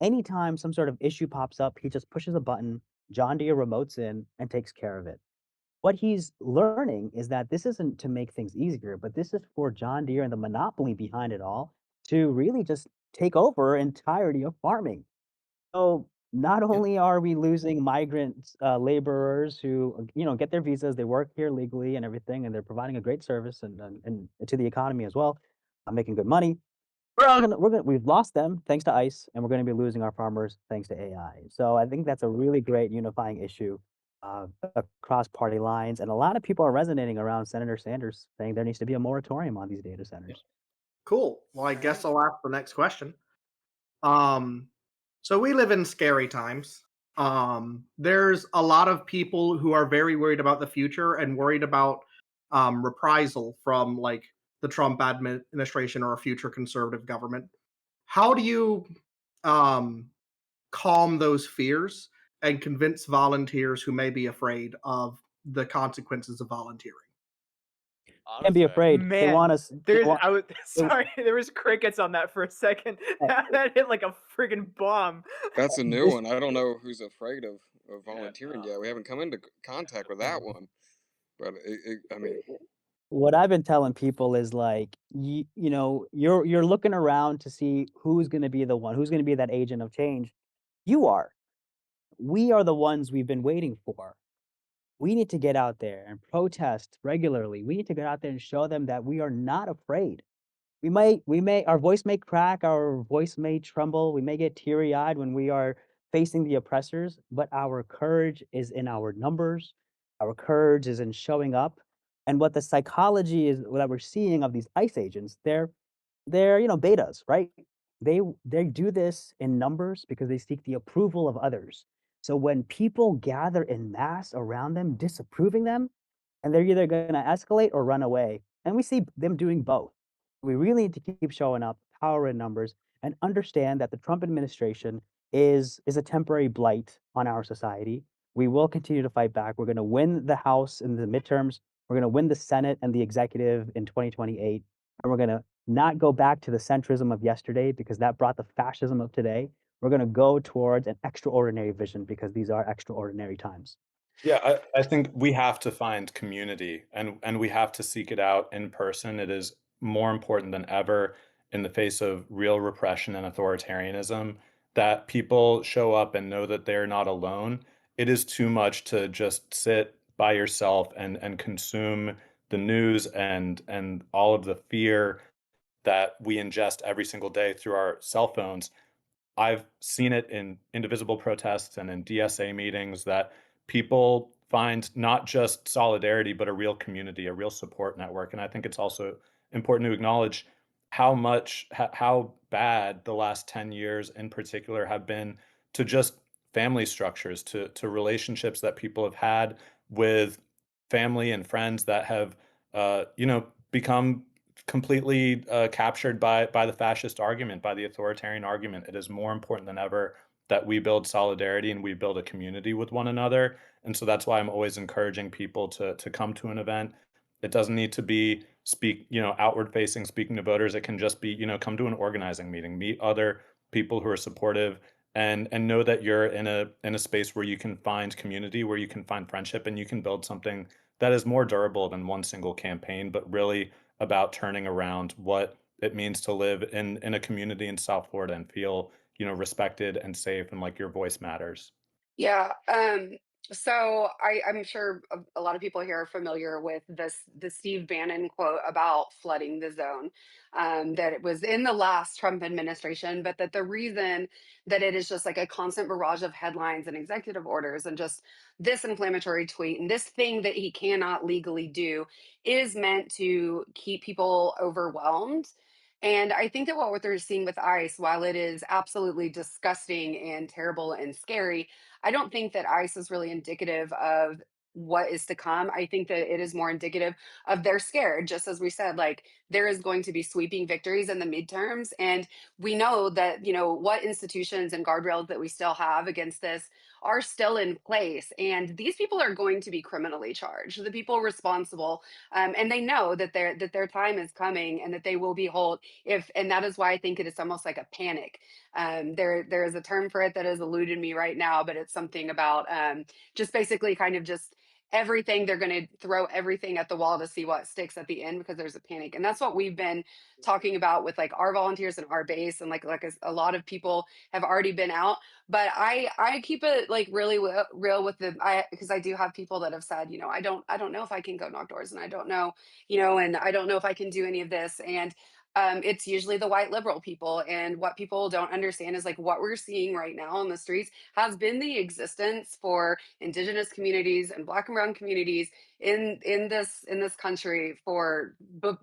Anytime some sort of issue pops up, he just pushes a button, John Deere remotes in and takes care of it. What he's learning is that this isn't to make things easier, but this is for John Deere and the monopoly behind it all to really just take over entirety of farming. So not only are we losing migrant laborers who, get their visas, they work here legally and everything, and they're providing a great service and to the economy as well, making good money. We've lost them thanks to ICE, and we're going to be losing our farmers thanks to AI. So I think that's a really great unifying issue uh, across party lines, and a lot of people are resonating around Senator Sanders saying there needs to be a moratorium on these data centers. Cool. Well, I guess I'll ask the next question. Um, so we live in scary times. There's a lot of people who are very worried about the future and worried about reprisal from like the Trump administration or a future conservative government. How do you um, calm those fears and convince volunteers who may be afraid of the consequences of volunteering? Can't be Honestly, afraid. They man, want us. They there's want. I was They, sorry, there was crickets on that for a second. That hit like a friggin' bomb. That's a new this one. I don't know who's afraid of yeah, volunteering yet. We haven't come into contact with that one. But I mean, what I've been telling people is like, you're looking around to see who's going to be the one, who's going to be that agent of change. You are. We are the ones we've been waiting for. We need to get out there and protest regularly. We need to get out there and show them that we are not afraid. Our voice may crack, our voice may tremble, we may get teary-eyed when we are facing the oppressors, but our courage is in our numbers, our courage is in showing up. And what the psychology is that we're seeing of these ICE agents, they're betas, right? They do this in numbers because they seek the approval of others. So when people gather in mass around them, disapproving them, and they're either gonna escalate or run away. And we see them doing both. We really need to keep showing up, power in numbers, and understand that the Trump administration is a temporary blight on our society. We will continue to fight back. We're gonna win the House in the midterms. We're gonna win the Senate and the executive in 2028. And we're gonna not go back to the centrism of yesterday because that brought the fascism of today. we're going to go towards an extraordinary vision because these are extraordinary times. Yeah, I think we have to find community and we have to seek it out in person. It is more important than ever in the face of real repression and authoritarianism that people show up and know that they're not alone. It is too much to just sit by yourself and consume the news and all of the fear that we ingest every single day through our cell phones. I've seen it in indivisible protests and in DSA meetings that people find not just solidarity, but a real community, a real support network. And I think it's also important to acknowledge how bad the last 10 years in particular have been to just family structures, to relationships that people have had with family and friends that have, become completely captured by the fascist argument, by the authoritarian argument. It is more important than ever that we build solidarity and we build a community with one another. And so that's why I'm always encouraging people to come to an event. It doesn't need to be outward facing, speaking to voters. It can just be, come to an organizing meeting, meet other people who are supportive and know that you're in a space where you can find community, where you can find friendship and you can build something that is more durable than one single campaign, but really about turning around what it means to live in a community in South Florida and feel, respected and safe and like your voice matters. Yeah. So I'm sure a lot of people here are familiar with the Steve Bannon quote about flooding the zone. That it was in the last Trump administration, but that the reason that it is just like a constant barrage of headlines and executive orders and just this inflammatory tweet and this thing that he cannot legally do is meant to keep people overwhelmed. And I think that what we're seeing with ICE, while it is absolutely disgusting and terrible and scary, I don't think that ICE is really indicative of what is to come. I think that it is more indicative of they're scared, just as we said, like there is going to be sweeping victories in the midterms. And we know that, what institutions and guardrails that we still have against this are still in place. And these people are going to be criminally charged, the people responsible. And they know that their time is coming and that they will be held and that is why I think it is almost like a panic. There is a term for it that has eluded me right now, but it's something about just basically kind of just everything. They're going to throw everything at the wall to see what sticks at the end because there's a panic, and that's what we've been talking about with like our volunteers and our base, and like a lot of people have already been out. But I keep it like really real with because I do have people that have said, I don't know if I can go knock doors, and I don't know, and I don't know if I can do any of this, and it's usually the white liberal people. And what people don't understand is like what we're seeing right now on the streets has been the existence for indigenous communities and black and brown communities in this country for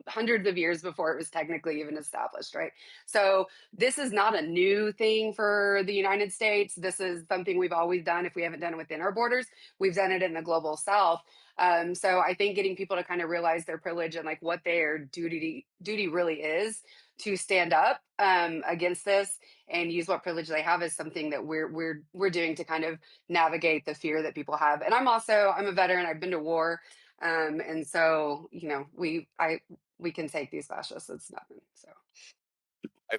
hundreds of years before it was technically even established, right? So this is not a new thing for the United States. This is something we've always done. If we haven't done it within our borders, we've done it in the global South. So I think getting people to kind of realize their privilege and like what their duty really is to stand up against this and use what privilege they have is something that we're doing to kind of navigate the fear that people have. And I'm a veteran. I've been to war, and so we can take these fascists. It's nothing. So.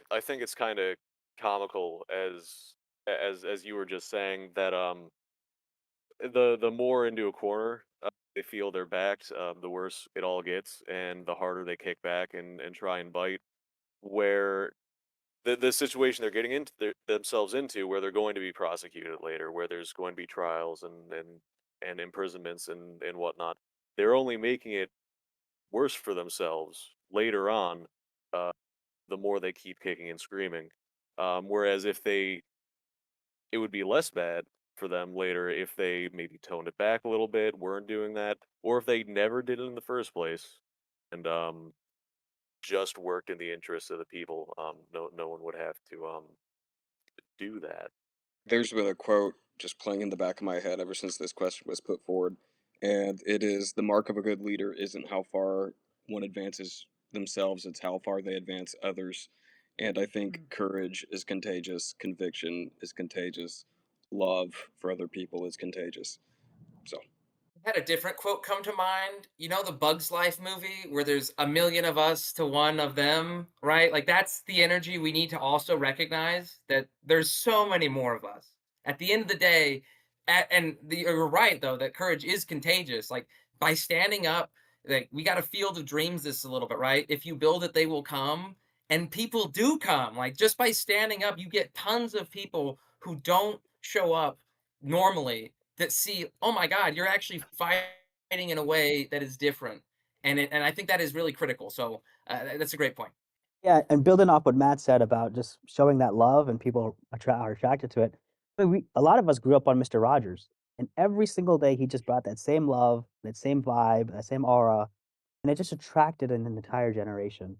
I think it's kind of comical as you were just saying that the more into a corner they feel they're backed, the worse it all gets, and the harder they kick back and try and bite. Where the situation they're getting into themselves into, where they're going to be prosecuted later, where there's going to be trials and imprisonments and whatnot, they're only making it worse for themselves later on. Uh, the more they keep kicking and screaming. Whereas it would be less bad for them later if they maybe toned it back a little bit, weren't doing that, or if they never did it in the first place, and just worked in the interests of the people. No one would have to do that. There's been a quote just playing in the back of my head ever since this question was put forward, and it is the mark of a good leader isn't how far one advances themselves, it's how far they advance others. And I think courage is contagious, conviction is contagious, love for other people is contagious. So had a different quote come to mind. You know the Bugs Life movie where there's a million of us to one of them, right? Like that's the energy we need to also recognize that there's so many more of us. At the end of the day, you're right though that courage is contagious. Like by standing up, like we got to field of dreams this a little bit, right? If you build it, they will come, and people do come. Like just by standing up, you get tons of people who don't show up normally that see, oh my God, you're actually fighting in a way that is different, and I think that is really critical. So that's a great point. Yeah, and building off what Matt said about just showing that love and people are attracted to it. I mean, a lot of us grew up on Mister Rogers, and every single day he just brought that same love, that same vibe, that same aura, and it just attracted an entire generation.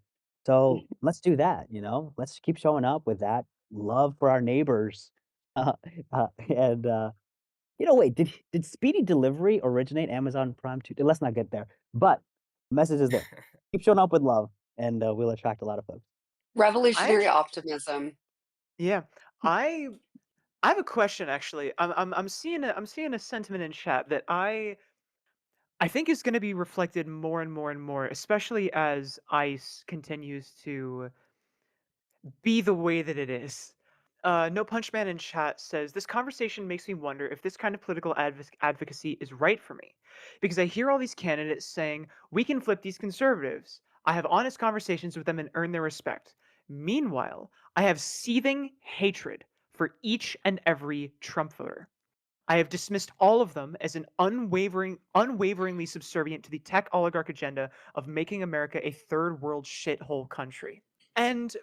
So let's do that, you know? Let's keep showing up with that love for our neighbors. Uh, and wait, did speedy delivery originate Amazon Prime too? Let's not get there. But the message is there. Keep showing up with love, and we'll attract a lot of folks. I Revolutionary actually, optimism. yeah, I I have a question actually. I'm seeing a sentiment in chat that I think is going to be reflected more and more and more, especially as ICE continues to be the way that it is. No Punchman in chat says this conversation makes me wonder if this kind of political advocacy is right for me, because I hear all these candidates saying we can flip these conservatives. I have honest conversations with them and earn their respect. Meanwhile, I have seething hatred for each and every Trump voter. I have dismissed all of them as unwaveringly subservient to the tech oligarch agenda of making America a third world shithole country. And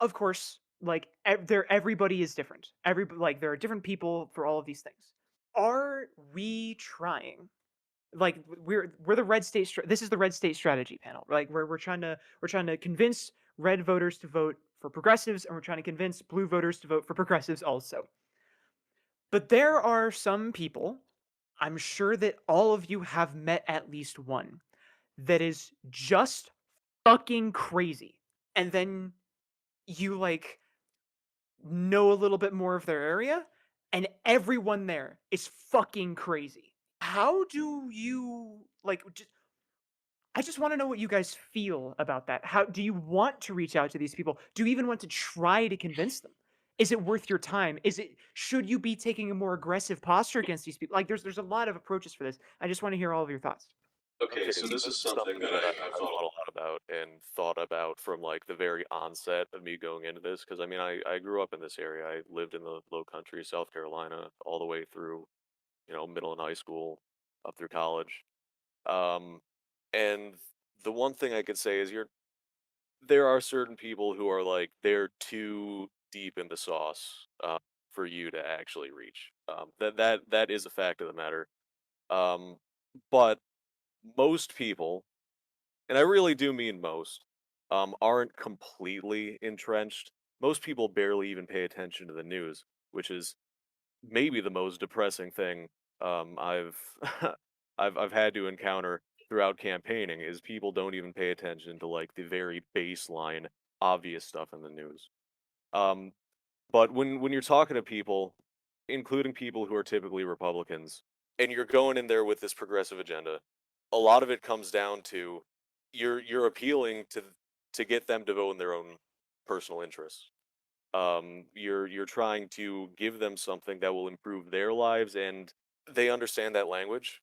of course, like everybody is different. There are different people for all of these things. Are we trying? Like we're the red state. This is the red state strategy panel. Like we're trying to convince red voters to vote for progressives, and we're trying to convince blue voters to vote for progressives also. But there are some people, I'm sure that all of you have met at least one, that is just fucking crazy. And then you like know a little bit more of their area, and everyone there is fucking crazy. How do you like I just want to know what you guys feel about that. How do you want to reach out to these people? Do you even want to try to convince them? Is it worth your time? Should you be taking a more aggressive posture against these people? Like there's a lot of approaches for this. I just want to hear all of your thoughts. Okay, so this is something that I've thought a lot about and thought about from like the very onset of me going into this. Because I mean, I grew up in this area. I lived in the Low Country, South Carolina, all the way through, middle and high school, up through college. Um, and the one thing I could say is there are certain people who are like they're too deep in the sauce for you to actually reach. That is a fact of the matter. Um, but most people, and I really do mean most, aren't completely entrenched. Most people barely even pay attention to the news, which is maybe the most depressing thing I've I've had to encounter throughout campaigning is people don't even pay attention to like the very baseline obvious stuff in the news. Um, but when you're talking to people, including people who are typically Republicans, and you're going in there with this progressive agenda, a lot of it comes down to you're appealing to get them to vote in their own personal interests. You're trying to give them something that will improve their lives, and they understand that language.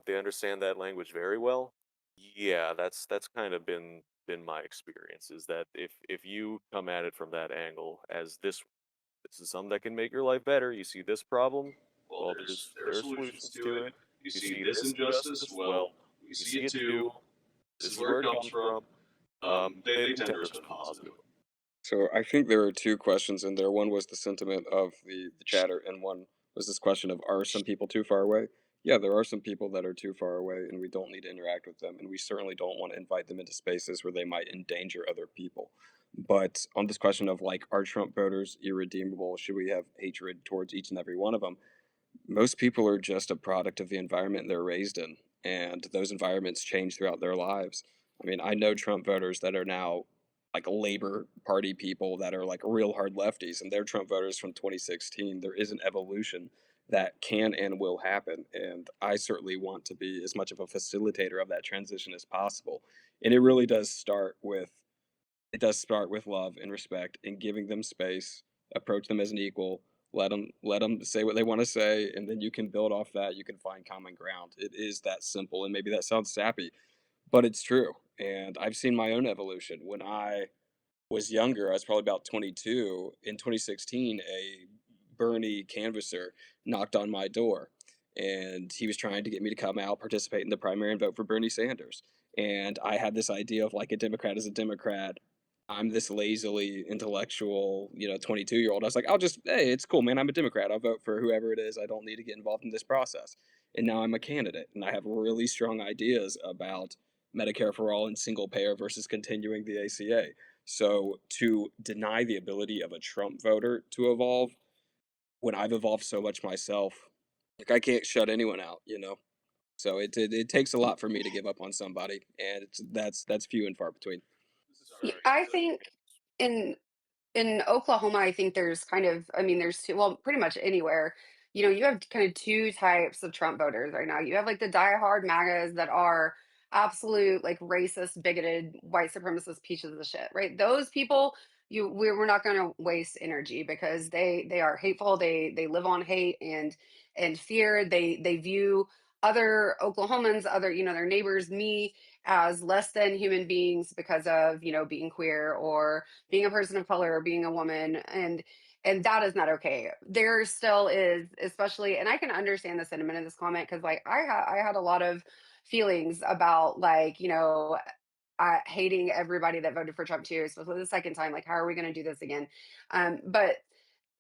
They understand that language very well. Yeah, that's kind of been my experience is that if you come at it from that angle as this is something that can make your life better. You see this problem? Well, there are solutions to it. You see this injustice? Well, we see it too. This is where it comes from. They tend to respond positively. So I think there are two questions in there. One was the sentiment of the chatter, and one was this question of are some people too far away? Yeah, there are some people that are too far away, and we don't need to interact with them, and we certainly don't want to invite them into spaces where they might endanger other people. But on this question of like, are Trump voters irredeemable? Should we have hatred towards each and every one of them? Most people are just a product of the environment they're raised in, and those environments change throughout their lives. I mean, I know Trump voters that are now like Labor Party people that are like real hard lefties, and they're Trump voters from 2016. There is an evolution that can and will happen. And I certainly want to be as much of a facilitator of that transition as possible. And it does start with love and respect and giving them space, approach them as an equal, let them say what they want to say, and then you can build off that. You can find common ground. It is that simple, and maybe that sounds sappy, but it's true. And I've seen my own evolution. When I was younger, I was probably about 22. In 2016, a Bernie canvasser knocked on my door, and he was trying to get me to come out, participate in the primary, and vote for Bernie Sanders. And I had this idea of like a Democrat is a Democrat. I'm this lazily intellectual, 22-year-old. I was like, hey, it's cool, man. I'm a Democrat. I'll vote for whoever it is. I don't need to get involved in this process. And now I'm a candidate, and I have really strong ideas about Medicare for all and single payer versus continuing the ACA. So to deny the ability of a Trump voter to evolve when I've evolved so much myself, like I can't shut anyone out. So it takes a lot for me to give up on somebody, and that's few and far between. I think in in Oklahoma, I think there's kind of, I mean, there's two, well, pretty much anywhere, you have kind of two types of Trump voters right now. You have like the diehard MAGAs that are absolute like racist, bigoted, white supremacist pieces of shit, right? Those people, we're not going to waste energy because they are hateful. They live on hate and fear. They view other Oklahomans, other, their neighbors, me, as less than human beings because of, being queer or being a person of color or being a woman, and that is not okay. There still is, especially, and I can understand the sentiment of this comment because like I had a lot of feelings about like, hating everybody that voted for Trump too, especially the second time. Like, how are we going to do this again? But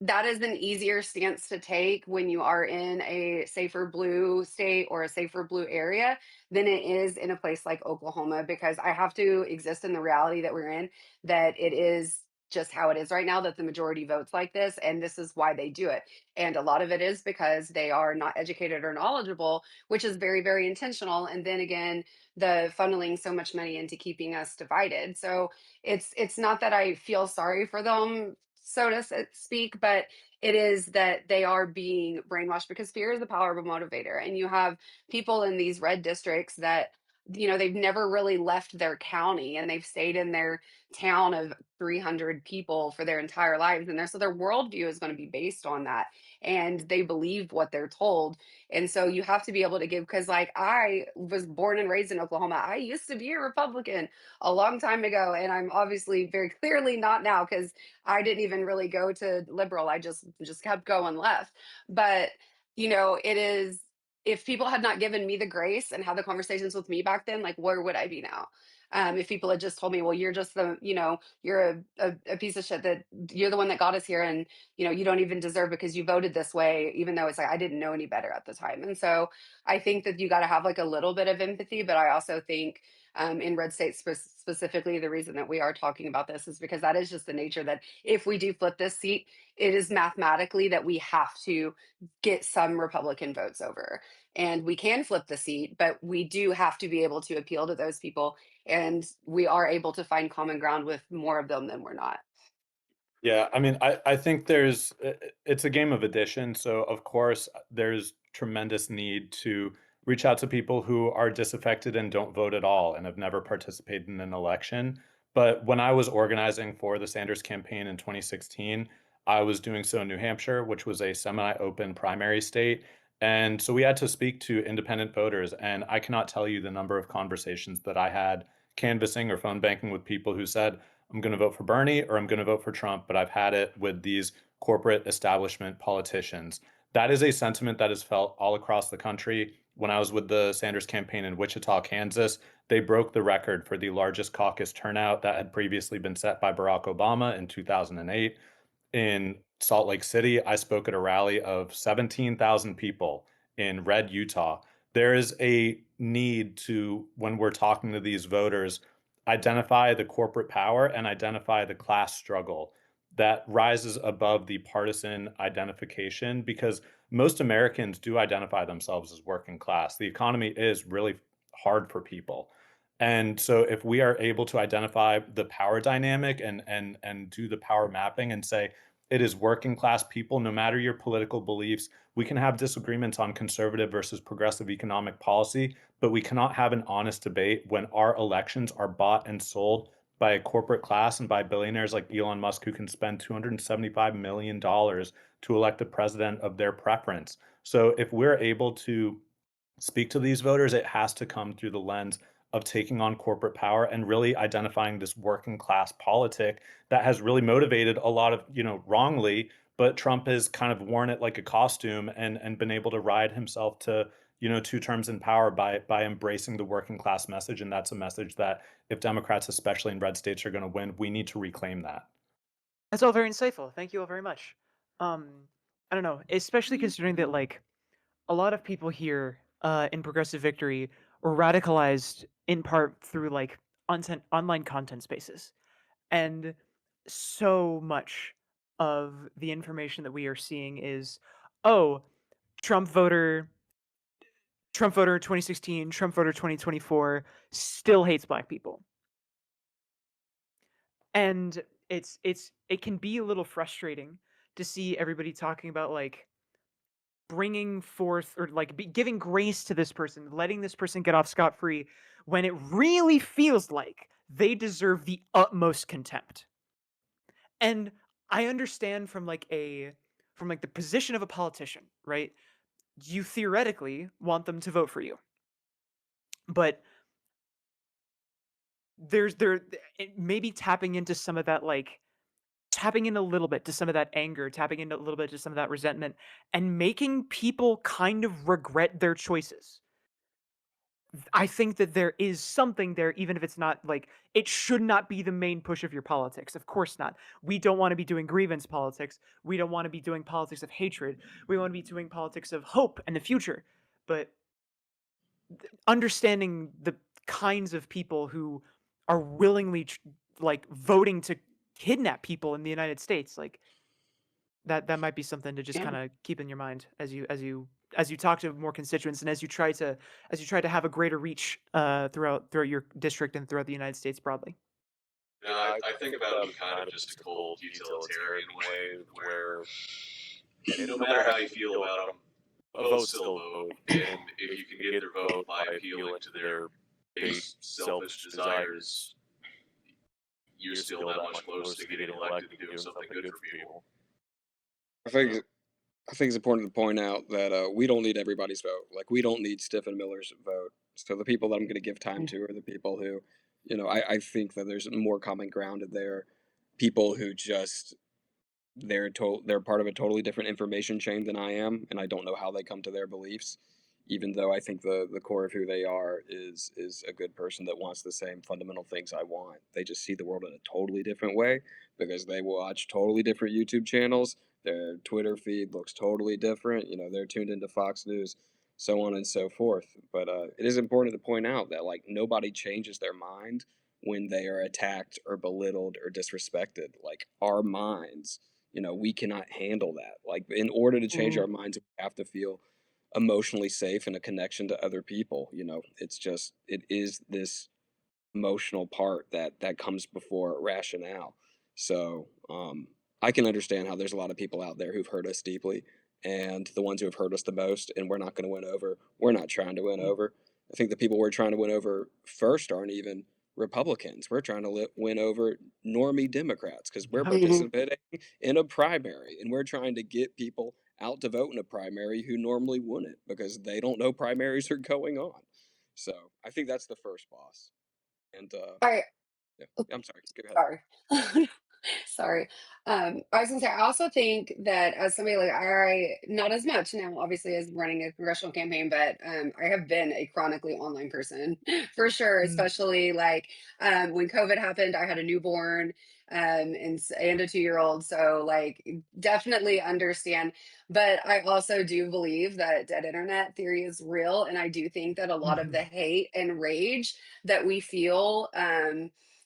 that is an easier stance to take when you are in a safer blue state or a safer blue area than it is in a place like Oklahoma, because I have to exist in the reality that we're in, that it is just how it is right now, that the majority votes like this, and this is why they do it. And a lot of it is because they are not educated or knowledgeable, which is very, very intentional. And then again, the funneling so much money into keeping us divided. So it's not that I feel sorry for them, so to speak, but it is that they are being brainwashed because fear is the power of a motivator. And you have people in these red districts that, they've never really left their county and they've stayed in their town of 300 people for their entire lives. And so their worldview is going to be based on that. And they believe what they're told. And so you have to be able to give, because like I was born and raised in Oklahoma. I used to be a Republican a long time ago. And I'm obviously very clearly not now because I didn't even really go to liberal. I just kept going left. But it is, if people had not given me the grace and had the conversations with me back then, like where would I be now? If people had just told me, well, you're just you're a piece of shit, that you're the one that got us here, and you don't even deserve because you voted this way, even though it's like I didn't know any better at the time. And so I think that you got to have like a little bit of empathy, but I also think in red states specifically, the reason that we are talking about this is because that is just the nature that if we do flip this seat, it is mathematically that we have to get some Republican votes over. And we can flip the seat, but we do have to be able to appeal to those people. And we are able to find common ground with more of them than we're not. Yeah, I mean, I think it's a game of addition. So of course, there's tremendous need to reach out to people who are disaffected and don't vote at all and have never participated in an election. But when I was organizing for the Sanders campaign in 2016, I was doing so in New Hampshire, which was a semi-open primary state. And so we had to speak to independent voters. And I cannot tell you the number of conversations that I had canvassing or phone banking with people who said, I'm going to vote for Bernie or I'm going to vote for Trump, but I've had it with these corporate establishment politicians. That is a sentiment that is felt all across the country. When I was with the Sanders campaign in Wichita, Kansas, they broke the record for the largest caucus turnout that had previously been set by Barack Obama in 2008. In Salt Lake City, I spoke at a rally of 17,000 people in Red, Utah. There is a need to, when we're talking to these voters, identify the corporate power and identify the class struggle that rises above the partisan identification, because most Americans do identify themselves as working class. The economy is really hard for people. And so if we are able to identify the power dynamic and do the power mapping and say, It is working class people, no matter your political beliefs. We can have disagreements on conservative versus progressive economic policy, but we cannot have an honest debate when our elections are bought and sold by a corporate class and by billionaires like Elon Musk, who can spend $275 million to elect a president of their preference. So if we're able to speak to these voters, it has to come through the lens of taking on corporate power and really identifying this working class politic that has really motivated a lot of, wrongly, but Trump has kind of worn it like a costume and been able to ride himself to, 2 terms in power by embracing the working class message. And that's a message that if Democrats, especially in red states, are going to win, we need to reclaim that. That's all very insightful. Thank you all very much. Um, I don't know, especially considering that like a lot of people here in Progressive Victory were radicalized in part through like online content spaces, and so much of the information that we are seeing is, oh, Trump voter, Trump voter 2016, Trump voter 2024 still hates black people. And it can be a little frustrating to see everybody talking about like bringing forth or like giving grace to this person, letting this person get off scot-free when it really feels like they deserve the utmost contempt. And I understand from like the position of a politician, right? You theoretically want them to vote for you. But maybe tapping into some of that, like tapping in a little bit to some of that anger, tapping in a little bit to some of that resentment, and making people kind of regret their choices. I think that there is something there, even if it's not like, it should not be the main push of your politics. Of course not. We don't want to be doing grievance politics. We don't want to be doing politics of hatred. We want to be doing politics of hope and the future. But understanding the kinds of people who are willingly like voting to kidnap people in the United States, like that might be something to just Yeah. kind of keep in your mind as you talk to more constituents and as you try to have a greater reach throughout your district and throughout the United States broadly. Yeah, I think about it in kind of just a cold utilitarian way where no matter how you feel about them, a vote's still a vote. And if you can get their vote by appealing to their base selfish desires, you're still that much closer to getting elected and doing something good for people. I think it's important to point out that we don't need everybody's vote. Like, we don't need Stephen Miller's vote. So the people that I'm going to give time to are the people who, I think that there's more common ground in there. People who just they're part of a totally different information chain than I am, and I don't know how they come to their beliefs. Even though I think the core of who they are is a good person that wants the same fundamental things I want. They just see the world in a totally different way because they watch totally different YouTube channels. Their Twitter feed looks totally different. They're tuned into Fox News, so on and so forth. But it is important to point out that like nobody changes their mind when they are attacked or belittled or disrespected. Like our minds, we cannot handle that. Like in order to change our minds, we have to feel emotionally safe and a connection to other people. It is this emotional part that comes before rationale. So I can understand how there's a lot of people out there who've hurt us deeply, and the ones who have hurt us the most, and we're not going to win over. We're not trying to win over. I think the people we're trying to win over first aren't even Republicans. We're trying to win over normie Democrats because we're participating in a primary, and we're trying to get people out to vote in a primary who normally wouldn't because they don't know primaries are going on. So I think that's the first boss. And All right. yeah, I'm sorry. Go ahead. Sorry. Sorry. I was gonna say, I also think that as somebody like not as much now, obviously, as running a congressional campaign, but I have been a chronically online person for sure, especially like when COVID happened, I had a newborn and a 2-year-old. So like definitely understand. But I also do believe that dead internet theory is real. And I do think that a lot of the hate and rage that we feel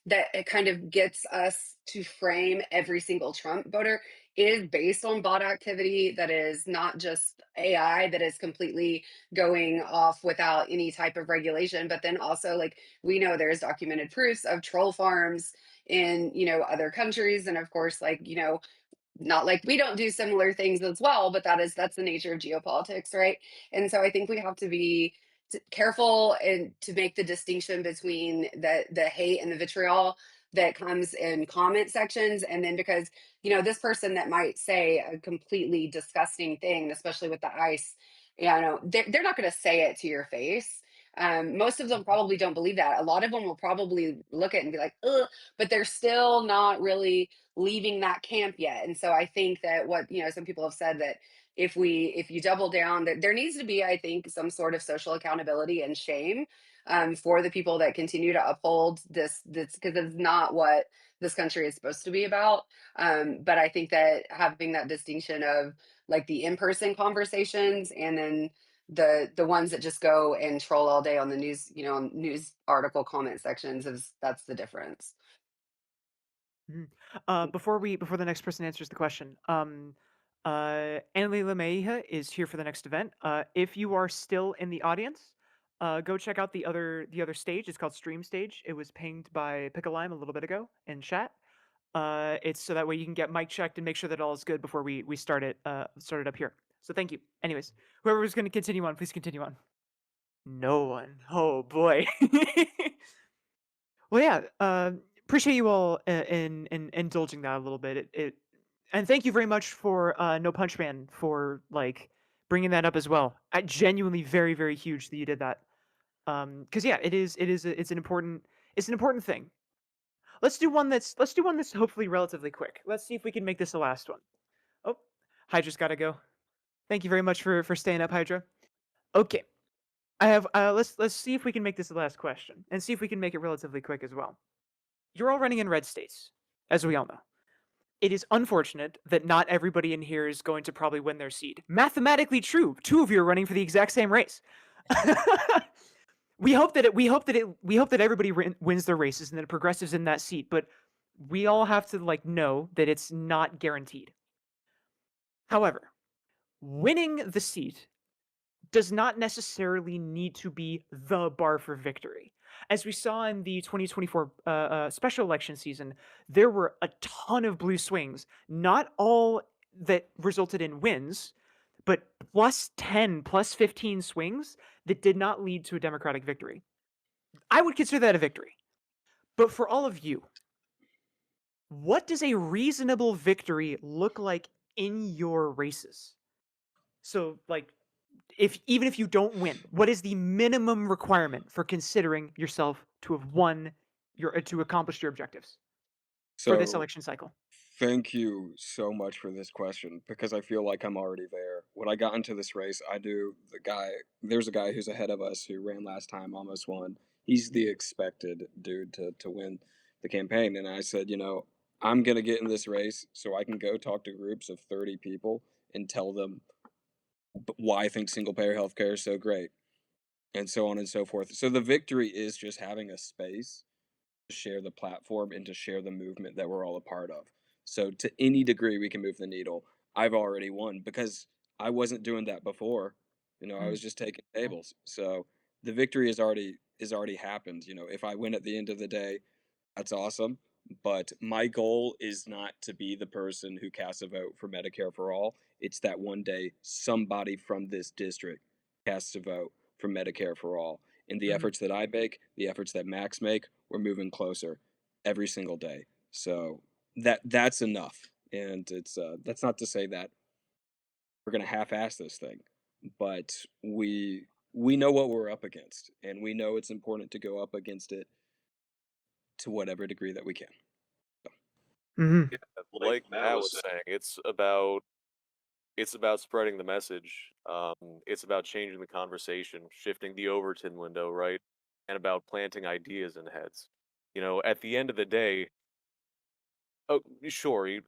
that it kind of gets us to frame every single Trump voter is based on bot activity that is not just AI that is completely going off without any type of regulation, but then also like we know there's documented proofs of troll farms in other countries, and of course like not like we don't do similar things as well, but that's the nature of geopolitics, right? And so I think we have to be careful and to make the distinction between the hate and the vitriol that comes in comment sections, and then because this person that might say a completely disgusting thing, especially with the ice, they're not going to say it to your face. Most of them probably don't believe that. A lot of them will probably look at it and be like, ugh, but they're still not really leaving that camp yet. And so I think that what, some people have said that if you double down, there needs to be, I think, some sort of social accountability and shame for the people that continue to uphold this because it's not what this country is supposed to be about. But I think that having that distinction of like the in-person conversations and then the ones that just go and troll all day on the news, news article comment sections, that's the difference. Before the next person answers the question, Annalie LeMahieu is here for the next event. If you are still in the audience, go check out the other stage. It's called Stream Stage. It was pinged by Pickalime a little bit ago in chat. It's so that way you can get mic checked and make sure that all is good before we start it up here. So thank you. Anyways, whoever was going to continue on, please continue on. No one. Oh boy. Well, yeah. Appreciate you all in indulging that a little bit. And thank you very much for No Punch Man for like bringing that up as well. I genuinely very, very huge that you did that. Because yeah, it's an important thing. Let's do one that's hopefully relatively quick. Let's see if we can make this the last one. Oh, Hydra's got to go. Thank you very much for staying up, Hydra. Okay, I have let's see if we can make this the last question and see if we can make it relatively quick as well. You're all running in red states, as we all know. It is unfortunate that not everybody in here is going to probably win their seat. Mathematically true. 2 of you are running for the exact same race. We hope that everybody wins their races and that progressives in that seat, but we all have to like know that it's not guaranteed. However, winning the seat does not necessarily need to be the bar for victory. As we saw in the 2024 special election season, there were a ton of blue swings, not all that resulted in wins, but plus 10, plus 15 swings that did not lead to a Democratic victory. I would consider that a victory. But for all of you, what does a reasonable victory look like in your races? So, like, even if you don't win, what is the minimum requirement for considering yourself to have won to accomplish your objectives for this So election cycle? thank you so much for this question because I feel like I'm already there. When I got into this race, there's a guy who's ahead of us who ran last time, almost won. He's the expected dude to win the campaign. And I said, I'm going to get in this race so I can go talk to groups of 30 people and tell them why I think single payer healthcare is so great and so on and so forth. So the victory is just having a space to share the platform and to share the movement that we're all a part of. So to any degree we can move the needle, I've already won because I wasn't doing that before. I was just taking tables. So the victory is already happened. If I win at the end of the day, that's awesome. But my goal is not to be the person who casts a vote for Medicare for all. It's that one day somebody from this district casts a vote for Medicare for all. And the efforts that I make, the efforts that Max make, we're moving closer every single day. So that's enough. And it's that's not to say that we're gonna half-ass this thing, but we know what we're up against, and we know it's important to go up against it to whatever degree that we can. Mm-hmm. Yeah, like Matt was saying, it's about spreading the message. It's about changing the conversation, shifting the Overton window, right? And about planting ideas in heads. At the end of the day, oh, sure,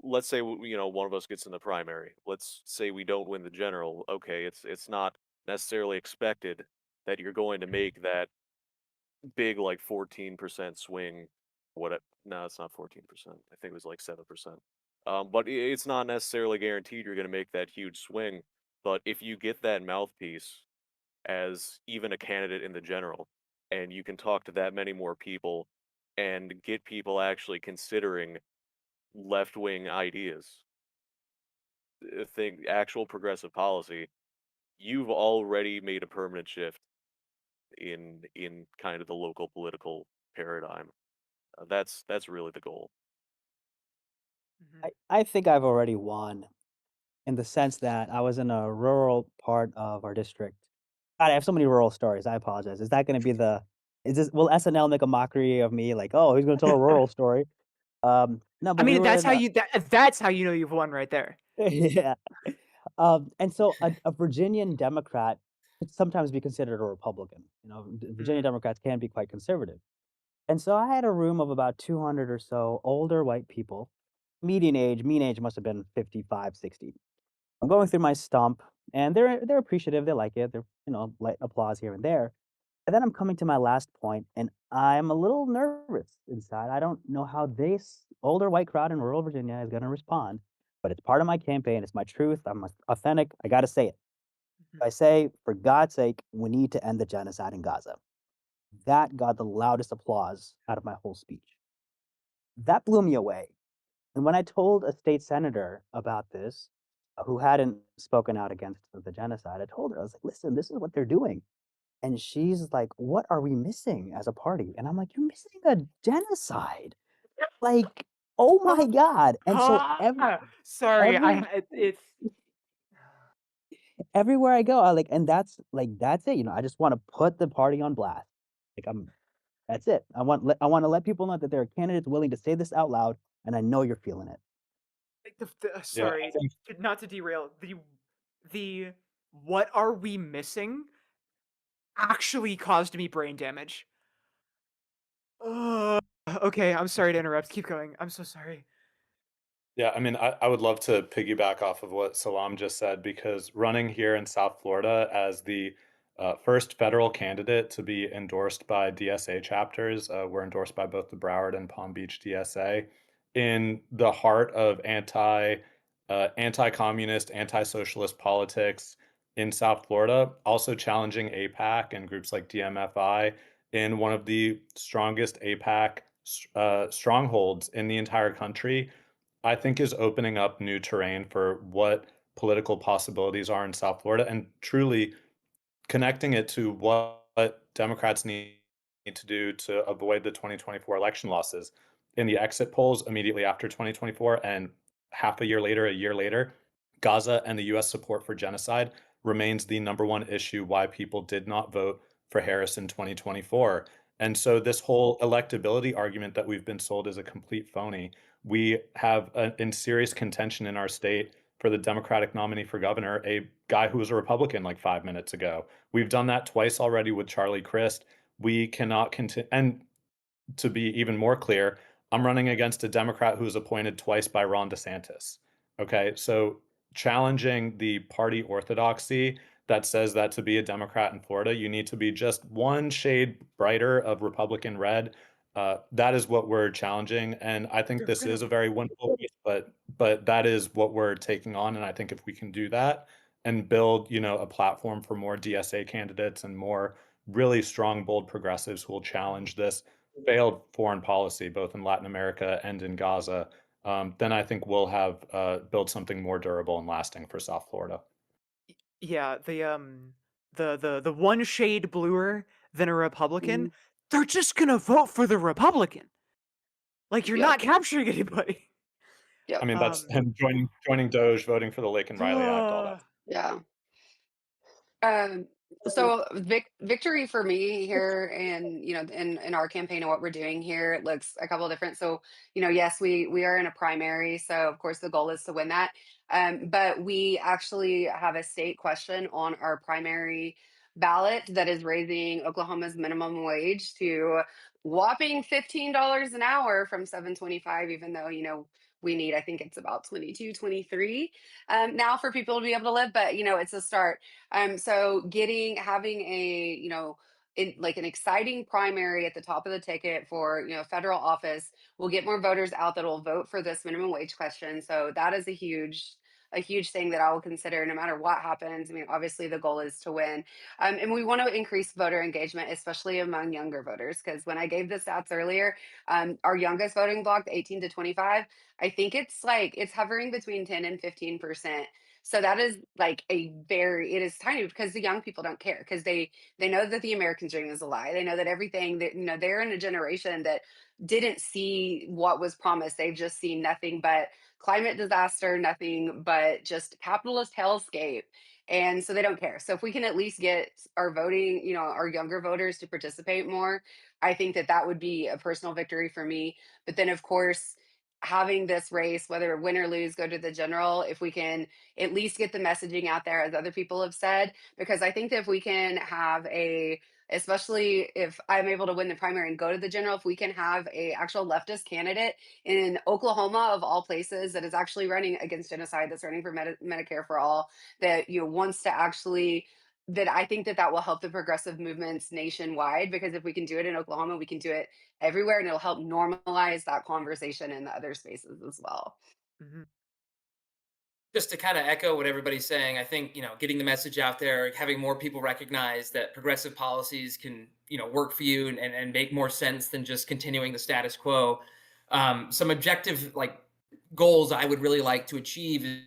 let's say one of us gets in the primary. Let's say we don't win the general. Okay, it's not necessarily expected that you're going to make that big like 14% swing. No, it's not 14%. I think it was like 7%. But it's not necessarily guaranteed you're going to make that huge swing. But if you get that mouthpiece as even a candidate in the general, and you can talk to that many more people and get people actually considering left wing ideas, think actual progressive policy, you've already made a permanent shift in kind of the local political paradigm. That's really the goal. Mhm. I think I've already won in the sense that I was in a rural part of our district. God, I have so many rural stories. I apologize. Is that going to be the? Is this? Will SNL make a mockery of me? Like, oh, he's going to tell a rural story. No, I but we mean, were in. that's how you know you've won right there. Yeah. And so a Virginian Democrat could sometimes be considered a Republican. You know, Virginia Mm. Democrats can be quite conservative. And so I had a room of about 200 or so older white people. Mean age must have been 55, 60. I'm going through my stump, and they're appreciative. They like it. They're, light applause here and there. And then I'm coming to my last point, and I'm a little nervous inside. I don't know how this older white crowd in rural Virginia is going to respond, but it's part of my campaign. It's my truth. I'm authentic. I got to say it. Mhm. I say, for God's sake, we need to end the genocide in Gaza. That got the loudest applause out of my whole speech. That blew me away. And when I told a state senator about this, who hadn't spoken out against the genocide, I told her, I was like, listen, this is what they're doing. And she's like, "What are we missing as a party?" And I'm like, "You're missing a genocide." Like, oh my god. And so Sorry, every it's everywhere I go, I like and that's it, I just wanna put the party on blast. Like, that's it. I wanna let people know that there are candidates willing to say this out loud, and I know you're feeling it. like Yeah, I sorry, think not to derail. The what are we missing actually caused me brain damage. Okay, I'm sorry to interrupt. Keep going. I'm so sorry. Yeah, I mean, I would love to piggyback off of what Salam just said because running here in South Florida as the first federal candidate to be endorsed by DSA chapters, we're endorsed by both the Broward and Palm Beach DSA, in the heart of anti-communist, anti-socialist politics in South Florida, also challenging APAC and groups like DMFI in one of the strongest APAC strongholds in the entire country. I think is opening up new terrain for what political possibilities are in South Florida and truly connecting it to what Democrats need to do to avoid the 2024 election losses. In the exit polls immediately after 2024 and half a year later, a year later, Gaza and the US support for genocide remains the number one issue why people did not vote for Harris in 2024. And so this whole electability argument that we've been sold is a complete phony. We have in serious contention in our state for the Democratic nominee for governor, a guy who was a Republican like 5 minutes ago. We've done that twice already with Charlie Crist. We cannot continue. And to be even more clear, I'm running against a Democrat who was appointed twice by Ron DeSantis. Okay, so challenging the party orthodoxy that says that to be a Democrat in Florida, you need to be just one shade brighter of Republican red. That is what we're challenging, and I think We're this gonna is a very winnable piece. But that is what we're taking on, and I think if we can do that and build, a platform for more DSA candidates and more really strong, bold progressives who will challenge this failed foreign policy, both in Latin America and in Gaza, then I think we'll have built something more durable and lasting for South Florida. yeah, the one shade bluer than a Republican, Mhm. they're just gonna vote for the Republican. Like you're Yep. not capturing anybody. I Yep. mean, that's and joining Doge, voting for the Lake and Riley Act, all that. Yeah. Um, so victory for me here and in our campaign and what we're doing here, it looks a couple of different. So, yes, we are in a primary. So of course the goal is to win that. But we actually have a state question on our primary ballot that is raising Oklahoma's minimum wage to whopping $15 an hour from 7.25, even though, we need, I think it's about 22, 23 now for people to be able to live, but it's a start. So having a, like an exciting primary at the top of the ticket for, federal office will get more voters out that will vote for this minimum wage question. So that is a huge a huge thing that I will consider no matter what happens. I mean, obviously the goal is to win. And we want to increase voter engagement, especially among younger voters. Because when I gave the stats earlier, our youngest voting bloc, the 18 to 25, I think it's hovering between 10 and 15%. So that is like it is tiny because the young people don't care because they know that the American dream is a lie. They know that everything that, they're in a generation that didn't see what was promised. They've just seen nothing but climate disaster, nothing but just capitalist hellscape. And so they don't care. So if we can at least get our voting, our younger voters to participate more, I think that that would be a personal victory for me. But then, of course, having this race, whether win or lose, go to the general, if we can at least get the messaging out there, as other people have said, because I think that if we can have especially if I'm able to win the primary and go to the general, if we can have a actual leftist candidate in Oklahoma of all places that is actually running against genocide, that's running for Medicare for all, that wants to actually, that I think that that will help the progressive movements nationwide, because if we can do it in Oklahoma, we can do it everywhere, and it'll help normalize that conversation in the other spaces as well. Mhm. Just to kind of echo what everybody's saying, I think, getting the message out there, having more people recognize that progressive policies can, work for you and make more sense than just continuing the status quo. Some objective goals I would really like to achieve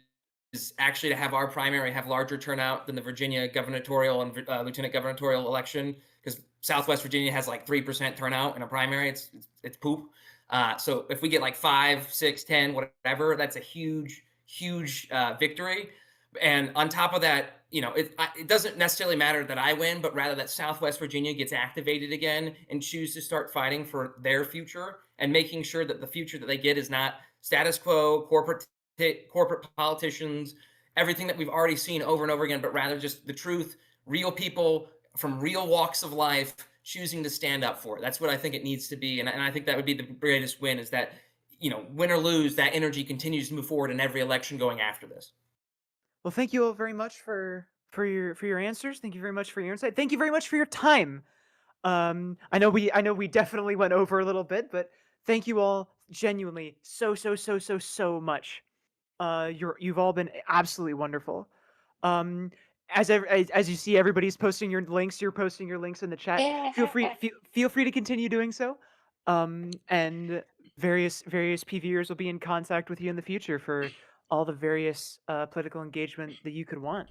is actually to have our primary have larger turnout than the Virginia gubernatorial and lieutenant gubernatorial election, because Southwest Virginia has like 3% turnout in a primary. It's poop. So if we get like 5, 6, 10, whatever, that's a huge victory. And on top of that, it doesn't necessarily matter that I win, but rather that Southwest Virginia gets activated again and choose to start fighting for their future and making sure that the future that they get is not status quo, corporate politicians, everything that we've already seen over and over again, but rather just the truth, real people from real walks of life choosing to stand up for it. That's what I think it needs to be. And I think that would be the greatest win, is that, win or lose, that energy continues to move forward in every election going after this. Well, thank you all very much for your answers. Thank you very much for your insight. Thank you very much for your time. I know we definitely went over a little bit, but thank you all genuinely so much. You've all been absolutely wonderful. Um, as you see, everybody's posting your links. You're posting your links in the chat. Feel free to continue doing so. And various PVers will be in contact with you in the future for all the various political engagement that you could want.